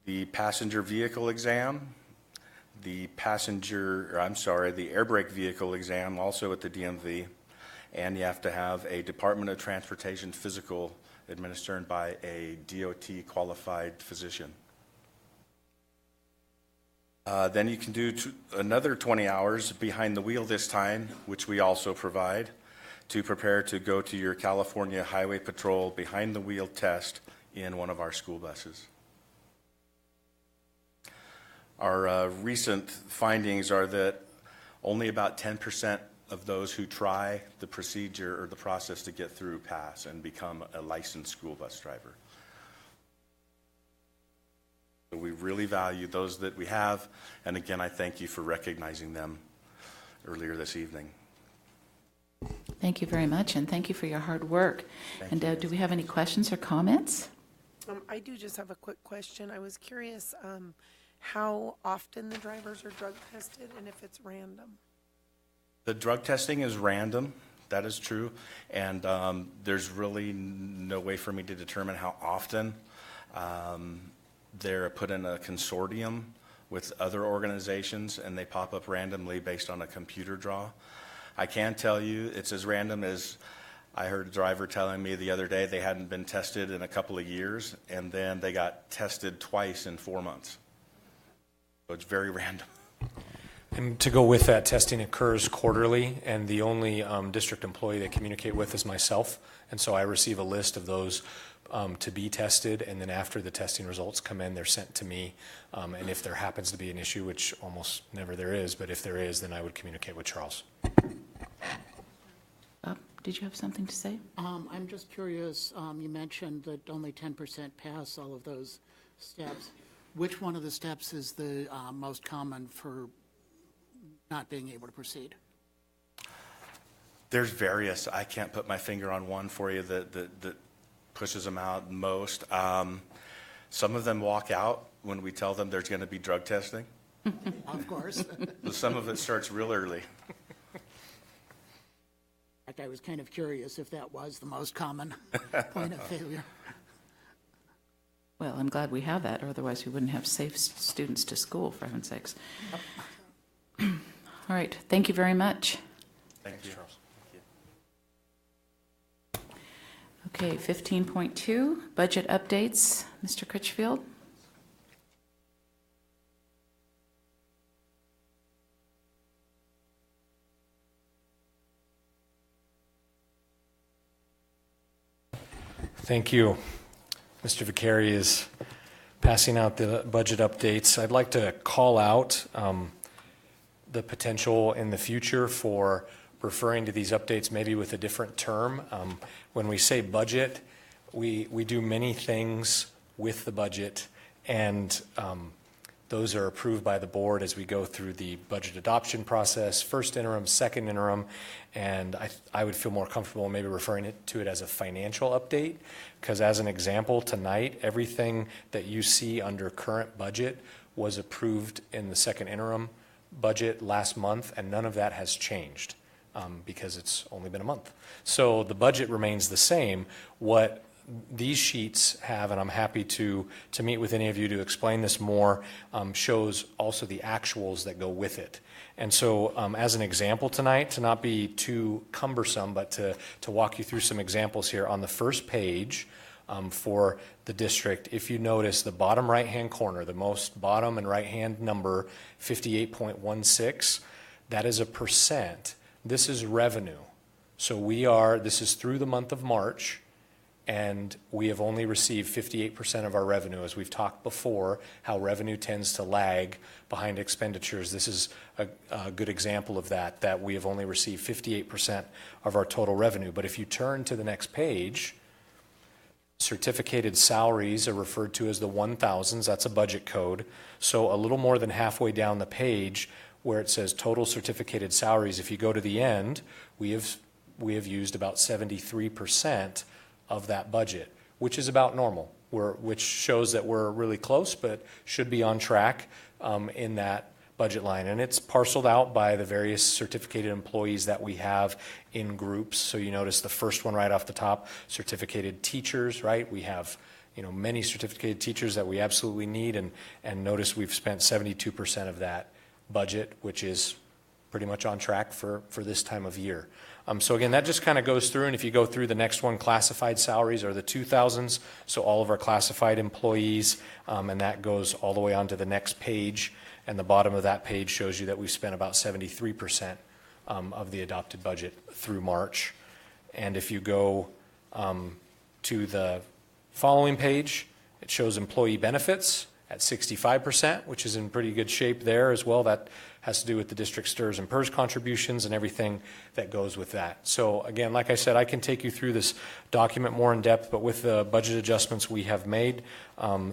S20: the passenger vehicle exam, the air brake vehicle exam also at the DMV, and you have to have a Department of Transportation physical administered by a DOT qualified physician. Then you can do another 20 hours behind the wheel this time, which we also provide, to prepare to go to your California Highway Patrol behind the wheel test in one of our school buses. Our recent findings are that only about 10% of those who try the procedure or the process to get through pass and become a licensed school bus driver. So we really value those that we have, and again, I thank you for recognizing them earlier this evening.
S1: Thank you very much, and thank you for your hard work. And do we have any questions or comments?
S2: I do just have a quick question. I was curious how often the drivers are drug tested and if it's random.
S20: The drug testing is random, that is true, and there's really no way for me to determine how often. They're put in a consortium with other organizations, and they pop up randomly based on a computer draw. I can tell you it's as random as I heard a driver telling me the other day they hadn't been tested in a couple of years, and then they got tested twice in 4 months. So it's very random.
S5: And to go with that, testing occurs quarterly, and the only district employee they communicate with is myself. And so I receive a list of those to be tested, and then after the testing results come in, they're sent to me. And if there happens to be an issue, which almost never there is, but if there is, then I would communicate with Charles.
S1: Did you have something to say?
S6: I'm just curious, you mentioned that only 10% pass all of those steps. Which one of the steps is the most common for not being able to proceed?
S20: There's various. I can't put my finger on one for you that pushes them out most. Some of them walk out when we tell them there's going to be drug testing.
S6: Of course.
S20: Some of it starts real early.
S6: In fact, I was kind of curious if that was the most common point of failure.
S1: Well, I'm glad we have that, or otherwise we wouldn't have safe students to school, for heaven's sakes. All right, thank you very much.
S20: Thank you, Charles.
S1: Okay, 15.2, budget updates. Mr. Critchfield?
S5: Thank you. Mr. Vicari is passing out the budget updates. I'd like to call out the potential in the future for referring to these updates maybe with a different term. When we say budget, we do many things with the budget, and those are approved by the board as we go through the budget adoption process, first interim, second interim, and I would feel more comfortable maybe referring to it as a financial update, because as an example, tonight, everything that you see under current budget was approved in the second interim budget last month, and none of that has changed because it's only been a month. So the budget remains the same. What these sheets have, and I'm happy to meet with any of you to explain this more, shows also the actuals that go with it. And so as an example tonight, to not be too cumbersome, but to walk you through some examples here, on the first page for the district, if you notice the bottom right-hand corner, the most bottom and right-hand number, 58.16, that is a percent. This is revenue. So this is through the month of March, and we have only received 58% of our revenue. As we've talked before, how revenue tends to lag behind expenditures. This is a good example of that we have only received 58% of our total revenue. But if you turn to the next page, certificated salaries are referred to as the 1000s. That's a budget code. So a little more than halfway down the page where it says total certificated salaries, if you go to the end, we have used about 73% of that budget, which is about normal, which shows that we're really close, but should be on track in that budget line. And it's parceled out by the various certificated employees that we have in groups. So you notice the first one right off the top, certificated teachers, right? We have many certificated teachers that we absolutely need, and notice we've spent 72% of that budget, which is pretty much on track for this time of year. So again, that just kind of goes through, and if you go through the next one, classified salaries are the 2000s, so all of our classified employees, and that goes all the way on to the next page, and the bottom of that page shows you that we've spent about 73% of the adopted budget through March. And if you go to the following page, it shows employee benefits, at 65%, which is in pretty good shape there as well. That has to do with the district STRS and PERS contributions and everything that goes with that. So again, like I said, I can take you through this document more in depth, but with the budget adjustments we have made,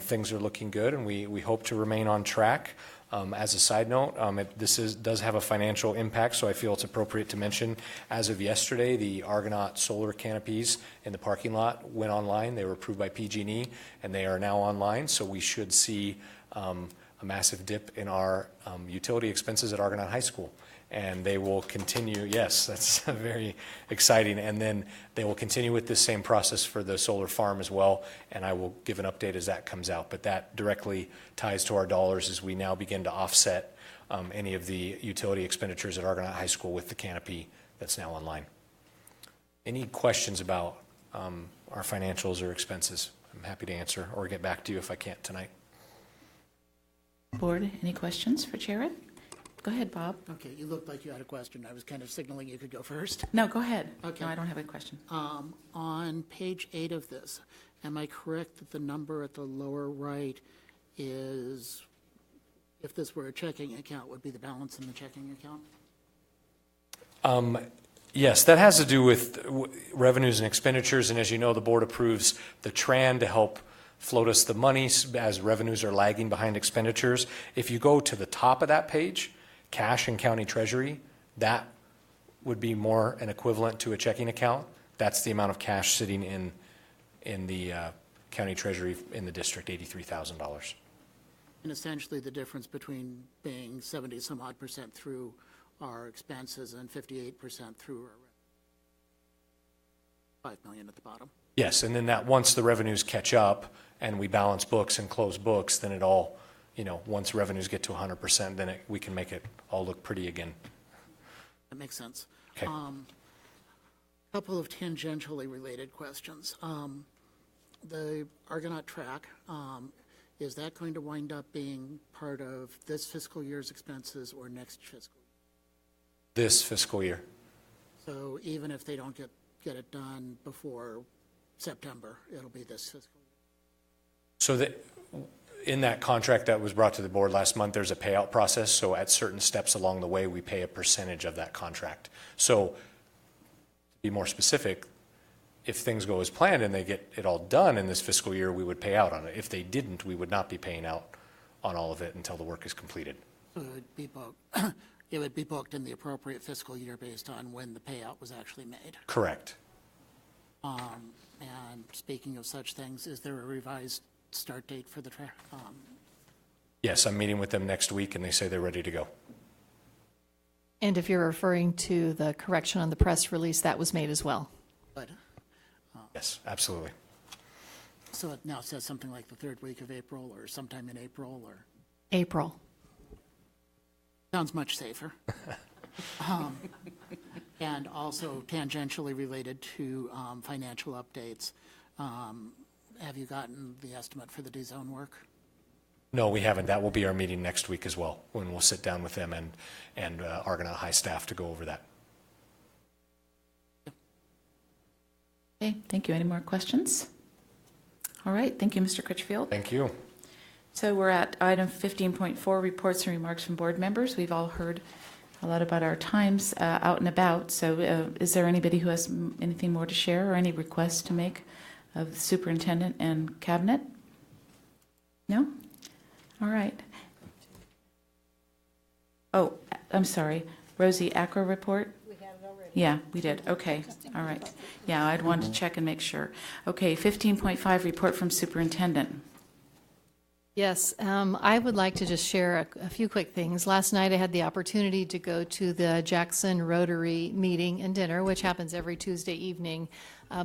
S5: things are looking good, and we hope to remain on track. As a side note, does have a financial impact, so I feel it's appropriate to mention. As of yesterday, the Argonaut solar canopies in the parking lot went online. They were approved by PG&E, and they are now online, so we should see a massive dip in our utility expenses at Argonaut High School. And they will continue, yes, that's very exciting. And then they will continue with this same process for the solar farm as well, and I will give an update as that comes out. But that directly ties to our dollars as we now begin to offset any of the utility expenditures at Argonaut High School with the canopy that's now online. Any questions about our financials or expenses? I'm happy to answer or get back to you if I can't tonight.
S1: Board, any questions for Jared? Go ahead, Bob.
S6: Okay, you looked like you had a question. I was kind of signaling you could go first.
S1: No, go ahead.
S6: Okay.
S1: No, I don't have a question.
S6: On page 8 of this, am I correct that the number at the lower right is, if this were a checking account, would be the balance in the checking account?
S5: Yes, that has to do with revenues and expenditures, and as you know, the board approves the TRAN to help float us the money as revenues are lagging behind expenditures. If you go to the top of that page, cash and county treasury, that would be more an equivalent to a checking account. That's the amount of cash sitting in the county treasury in the district, $83,000.
S6: And essentially the difference between being 70 some odd % through our expenses and 58% through our $5 million at the bottom.
S5: Yes, and then that once the revenues catch up and we balance books and close books, then it all, once revenues get to 100%, then we can make it all look pretty again.
S6: That makes sense.
S5: Okay.
S6: Couple of tangentially related questions. The Argonaut track, is that going to wind up being part of this fiscal year's expenses or next fiscal year?
S5: This fiscal year.
S6: So even if they don't get it done before September, it'll be this fiscal year?
S5: So in that contract that was brought to the board last month, there's a payout process. So at certain steps along the way, we pay a percentage of that contract. So to be more specific, if things go as planned and they get it all done in this fiscal year, we would pay out on it. If they didn't, we would not be paying out on all of it until the work is completed.
S6: So it would be booked in the appropriate fiscal year based on when the payout was actually made.
S5: Correct.
S6: And speaking of such things, is there a revised start date for the track?
S5: Yes, I'm meeting with them next week, and they say they're ready to go.
S4: And if you're referring to the correction on the press release, that was made as well.
S6: But,
S5: yes, absolutely.
S6: so it now says something like the third week of April or sometime in April or?
S4: April.
S6: Sounds much safer. And also tangentially related to financial updates, have you gotten the estimate for the D-zone work?
S5: No, we haven't. That will be our meeting next week as well, when we'll sit down with them and Argonaut High staff to go over that.
S1: Okay, thank you. Any more questions? All right, thank you, Mr. Critchfield.
S5: Thank you.
S1: So we're at item 15.4, reports and remarks from board members. We've all heard a lot about our times out and about. So is there anybody who has anything more to share or any requests to make of the superintendent and cabinet? No? All right. Oh, I'm sorry. Rosie, ACRA report?
S8: We had it already.
S1: Yeah, we did. Okay. All right. Yeah, I'd want to check and make sure. Okay, 15.5, report from superintendent.
S4: Yes, I would like to just share a few quick things. Last night I had the opportunity to go to the Jackson Rotary meeting and dinner, which happens every Tuesday evening.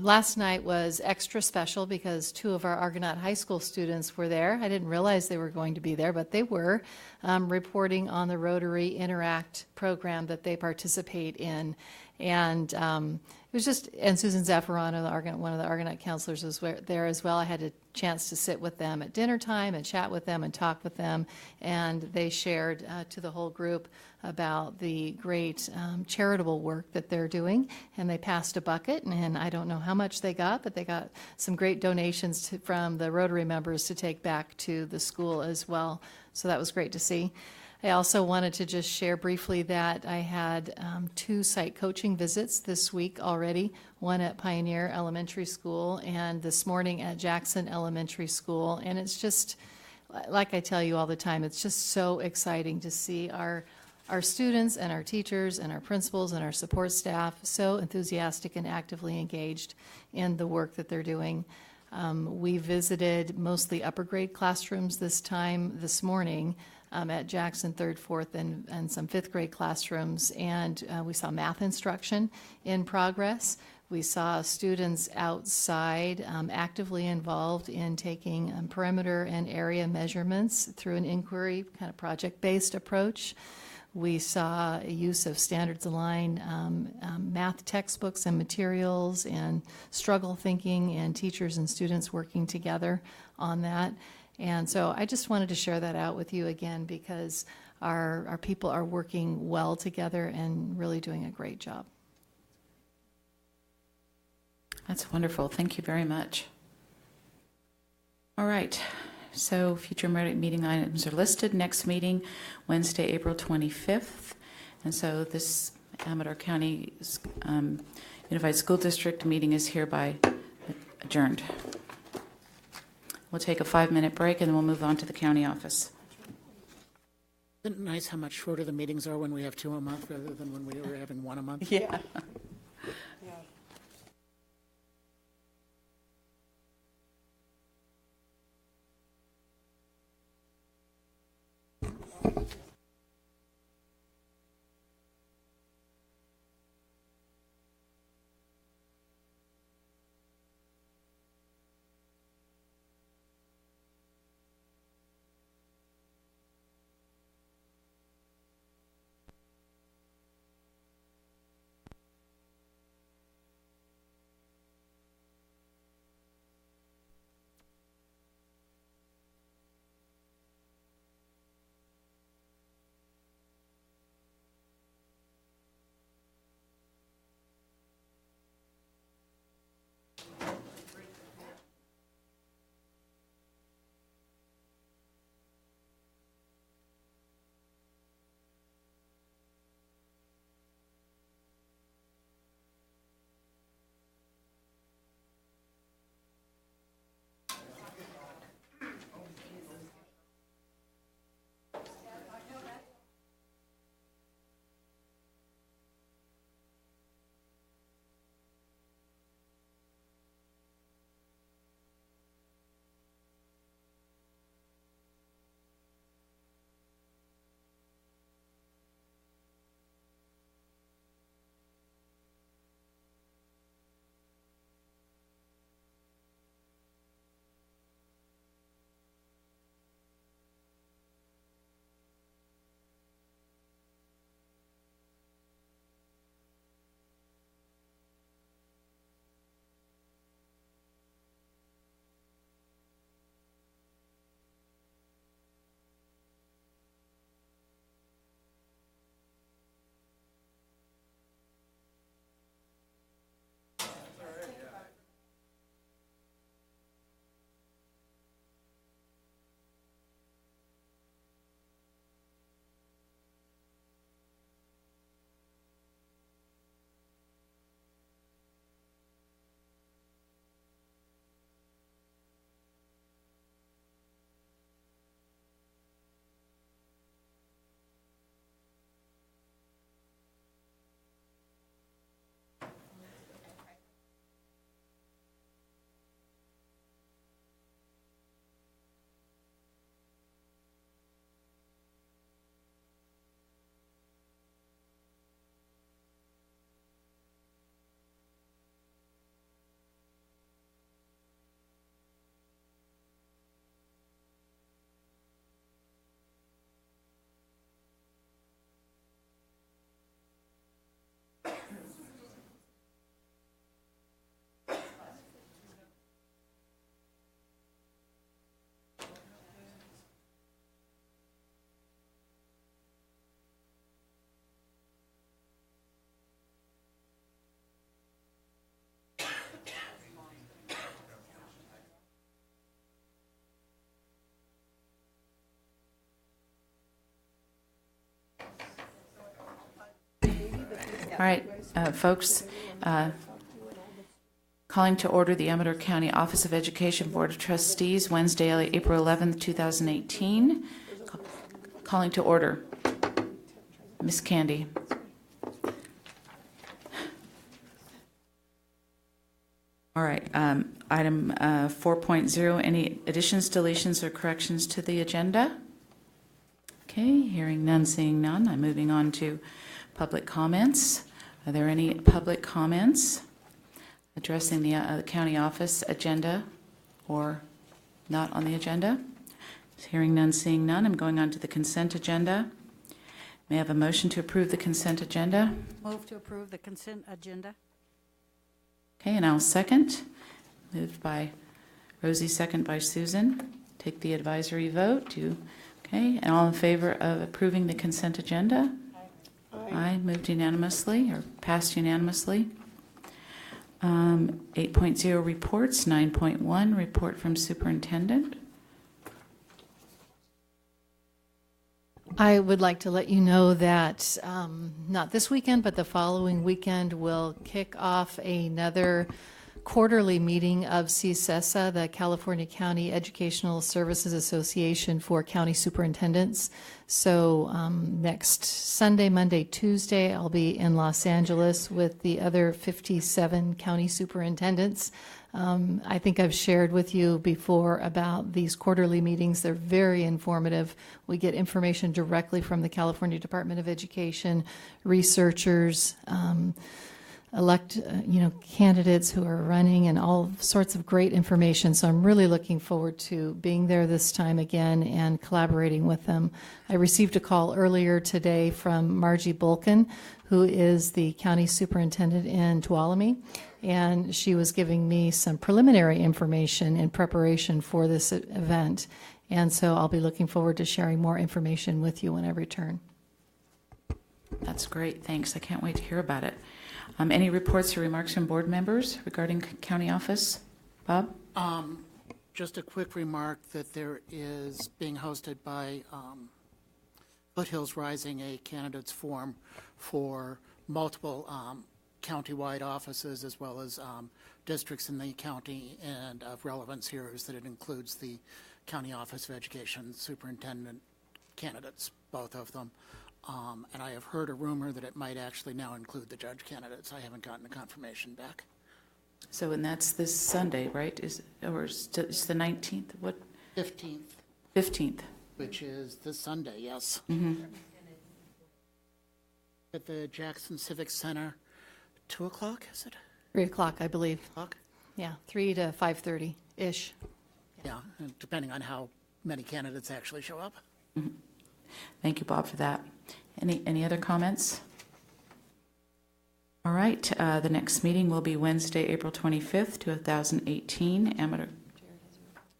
S4: Last night was extra special because 2 of our Argonaut High School students were there. I didn't realize they were going to be there, but they were, reporting on the Rotary Interact program that they participate in. And it was just, and Susan Zaffarano, one of the Argonaut counselors, was there as well. I had a chance to sit with them at dinner time and chat with them and talk with them, and they shared to the whole group about the great charitable work that they're doing. And they passed a bucket, and I don't know how much they got, but they got some great donations from the Rotary members to take back to the school as well. So that was great to see. I also wanted to just share briefly that I had 2 site coaching visits this week already, one at Pioneer Elementary School and this morning at Jackson Elementary School. And it's just, like I tell you all the time, it's just so exciting to see our students and our teachers and our principals and our support staff so enthusiastic and actively engaged in the work that they're doing. We visited mostly upper grade classrooms this morning, at Jackson 3rd, 4th, and some 5th grade classrooms, and we saw math instruction in progress. We saw students outside actively involved in taking perimeter and area measurements through an inquiry, kind of project-based approach. We saw a use of standards-aligned math textbooks and materials and struggle thinking, and teachers and students working together on that. And so I just wanted to share that out with you again, because our people are working well together and really doing a great job.
S1: That's wonderful. Thank you very much. All right. So future meeting items are listed. Next meeting, Wednesday, April 25th. And so this Amador County Unified School District meeting is hereby adjourned. We'll take a 5-minute break, and then we'll move on to the county office.
S6: Isn't it nice how much shorter the meetings are when we have 2 a month rather than when we were having 1 a month?
S1: Yeah. All right, folks, calling to order the Amador County Office of Education Board of Trustees, Wednesday, April 11th, 2018. Calling to order. Ms. Candy. All right, item 4.0, any additions, deletions, or corrections to the agenda? Okay, hearing none, seeing none, I'm moving on to public comments. Are there any public comments addressing the county office agenda or not on the agenda? Hearing none, seeing none, I'm going on to the consent agenda. May I have a motion to approve the consent agenda?
S8: Move to approve the consent agenda.
S1: Okay, and I'll second. Moved by Rosie, second by Susan. Take the advisory vote. Okay, and all in favor of approving the consent agenda? Aye. Moved unanimously or passed unanimously. 8.0 reports, 9.1 report from superintendent.
S4: I would like to let you know that not this weekend, but the following weekend will kick off another quarterly meeting of CSESA, the California County Educational Services Association for County Superintendents. So next Sunday, Monday, Tuesday, I'll be in Los Angeles with the other 57 county superintendents. I think I've shared with you before about these quarterly meetings. They're very informative. We get information directly from the California Department of Education, researchers, candidates who are running, and all sorts of great information. So I'm really looking forward to being there this time again and collaborating with them. I received a call earlier today from Margie Bulkin, who is the county superintendent in Tuolumne, and she was giving me some preliminary information in preparation for this event. And so I'll be looking forward to sharing more information with you when I return.
S1: That's great. Thanks. I can't wait to hear about it. Any reports or remarks from board members regarding county office? Bob?
S6: Just a quick remark that there is being hosted by Foothills Rising a candidates forum for multiple county-wide offices as well as districts in the county, and of relevance here is that it includes the County Office of Education superintendent candidates, both of them. And I have heard a rumor that it might actually now include the judge candidates. I haven't gotten a confirmation back.
S1: So, and that's this Sunday, right? It's the 19th? What?
S6: 15th.
S1: 15th.
S6: Which is this Sunday, yes.
S1: Mm-hmm.
S6: At the Jackson Civic Center, 2 o'clock, is it?
S4: 3 o'clock, I believe.
S6: O'clock?
S4: Yeah, 3 to 5:30-ish.
S6: Yeah, and depending on how many candidates actually show up.
S1: Mm-hmm. Thank you, Bob, for that. Any other comments? All right, the next meeting will be Wednesday, April 25th, 2018. Amador.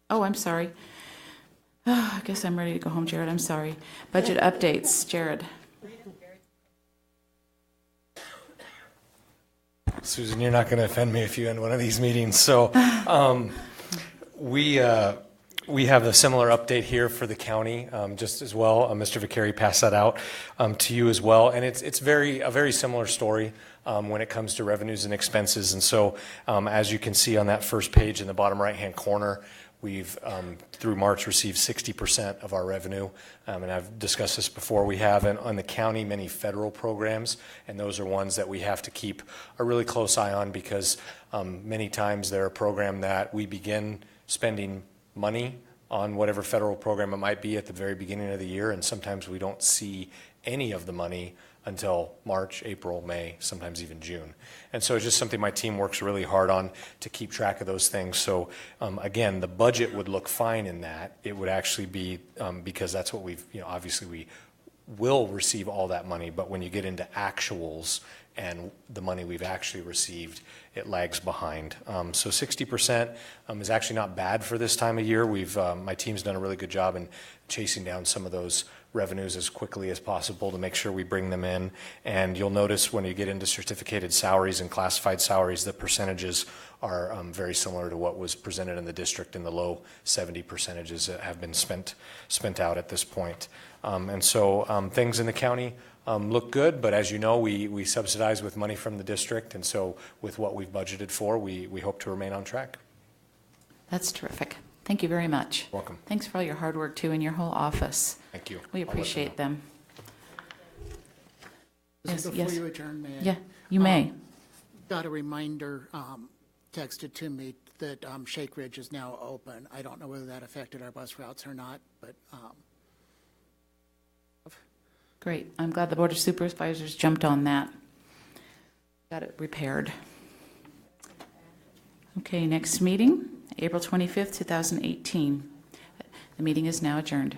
S1: Oh, I'm sorry. I guess I'm ready to go home, Jared. I'm sorry. Budget updates, Jared.
S5: Susan, you're not going to offend me if you end one of these meetings. So we have a similar update here for the county just as well. Mr. Vicari passed that out to you as well. And it's a very similar story when it comes to revenues and expenses. And so as you can see on that first page in the bottom right-hand corner, we've, through March, received 60% of our revenue. And I've discussed this before. We have on the county many federal programs, and those are ones that we have to keep a really close eye on because many times they're a program that we begin spending money on whatever federal program it might be at the very beginning of the year, and sometimes we don't see any of the money until March, April, May, sometimes even June. And so it's just something my team works really hard on to keep track of those things. So again, the budget would look fine in that. It would actually be, because that's what we've, obviously we will receive all that money, but when you get into actuals and the money we've actually received, it lags behind. So 60% is actually not bad for this time of year. My team's done a really good job in chasing down some of those revenues as quickly as possible to make sure we bring them in. And you'll notice when you get into certificated salaries and classified salaries, the percentages are very similar to what was presented in the district in the low 70% that have been spent out at this point. And so things in the county look good, but as you know, we subsidize with money from the district, and so with what we've budgeted for, we hope to remain on track.
S1: That's terrific. Thank you very much.
S5: Welcome.
S1: Thanks for all your hard work, too, and your whole office.
S5: Thank you.
S1: We
S5: I'll let
S1: appreciate them. Yes,
S6: Before
S1: yes.
S6: you adjourn, may I?
S1: Yeah, you may.
S6: Got a reminder texted to me that Shake Ridge is now open. I don't know whether that affected our bus routes or not, but
S1: Great. I'm glad the Board of Supervisors jumped on that. Got it repaired. Okay, next meeting, April 25th, 2018. The meeting is now adjourned.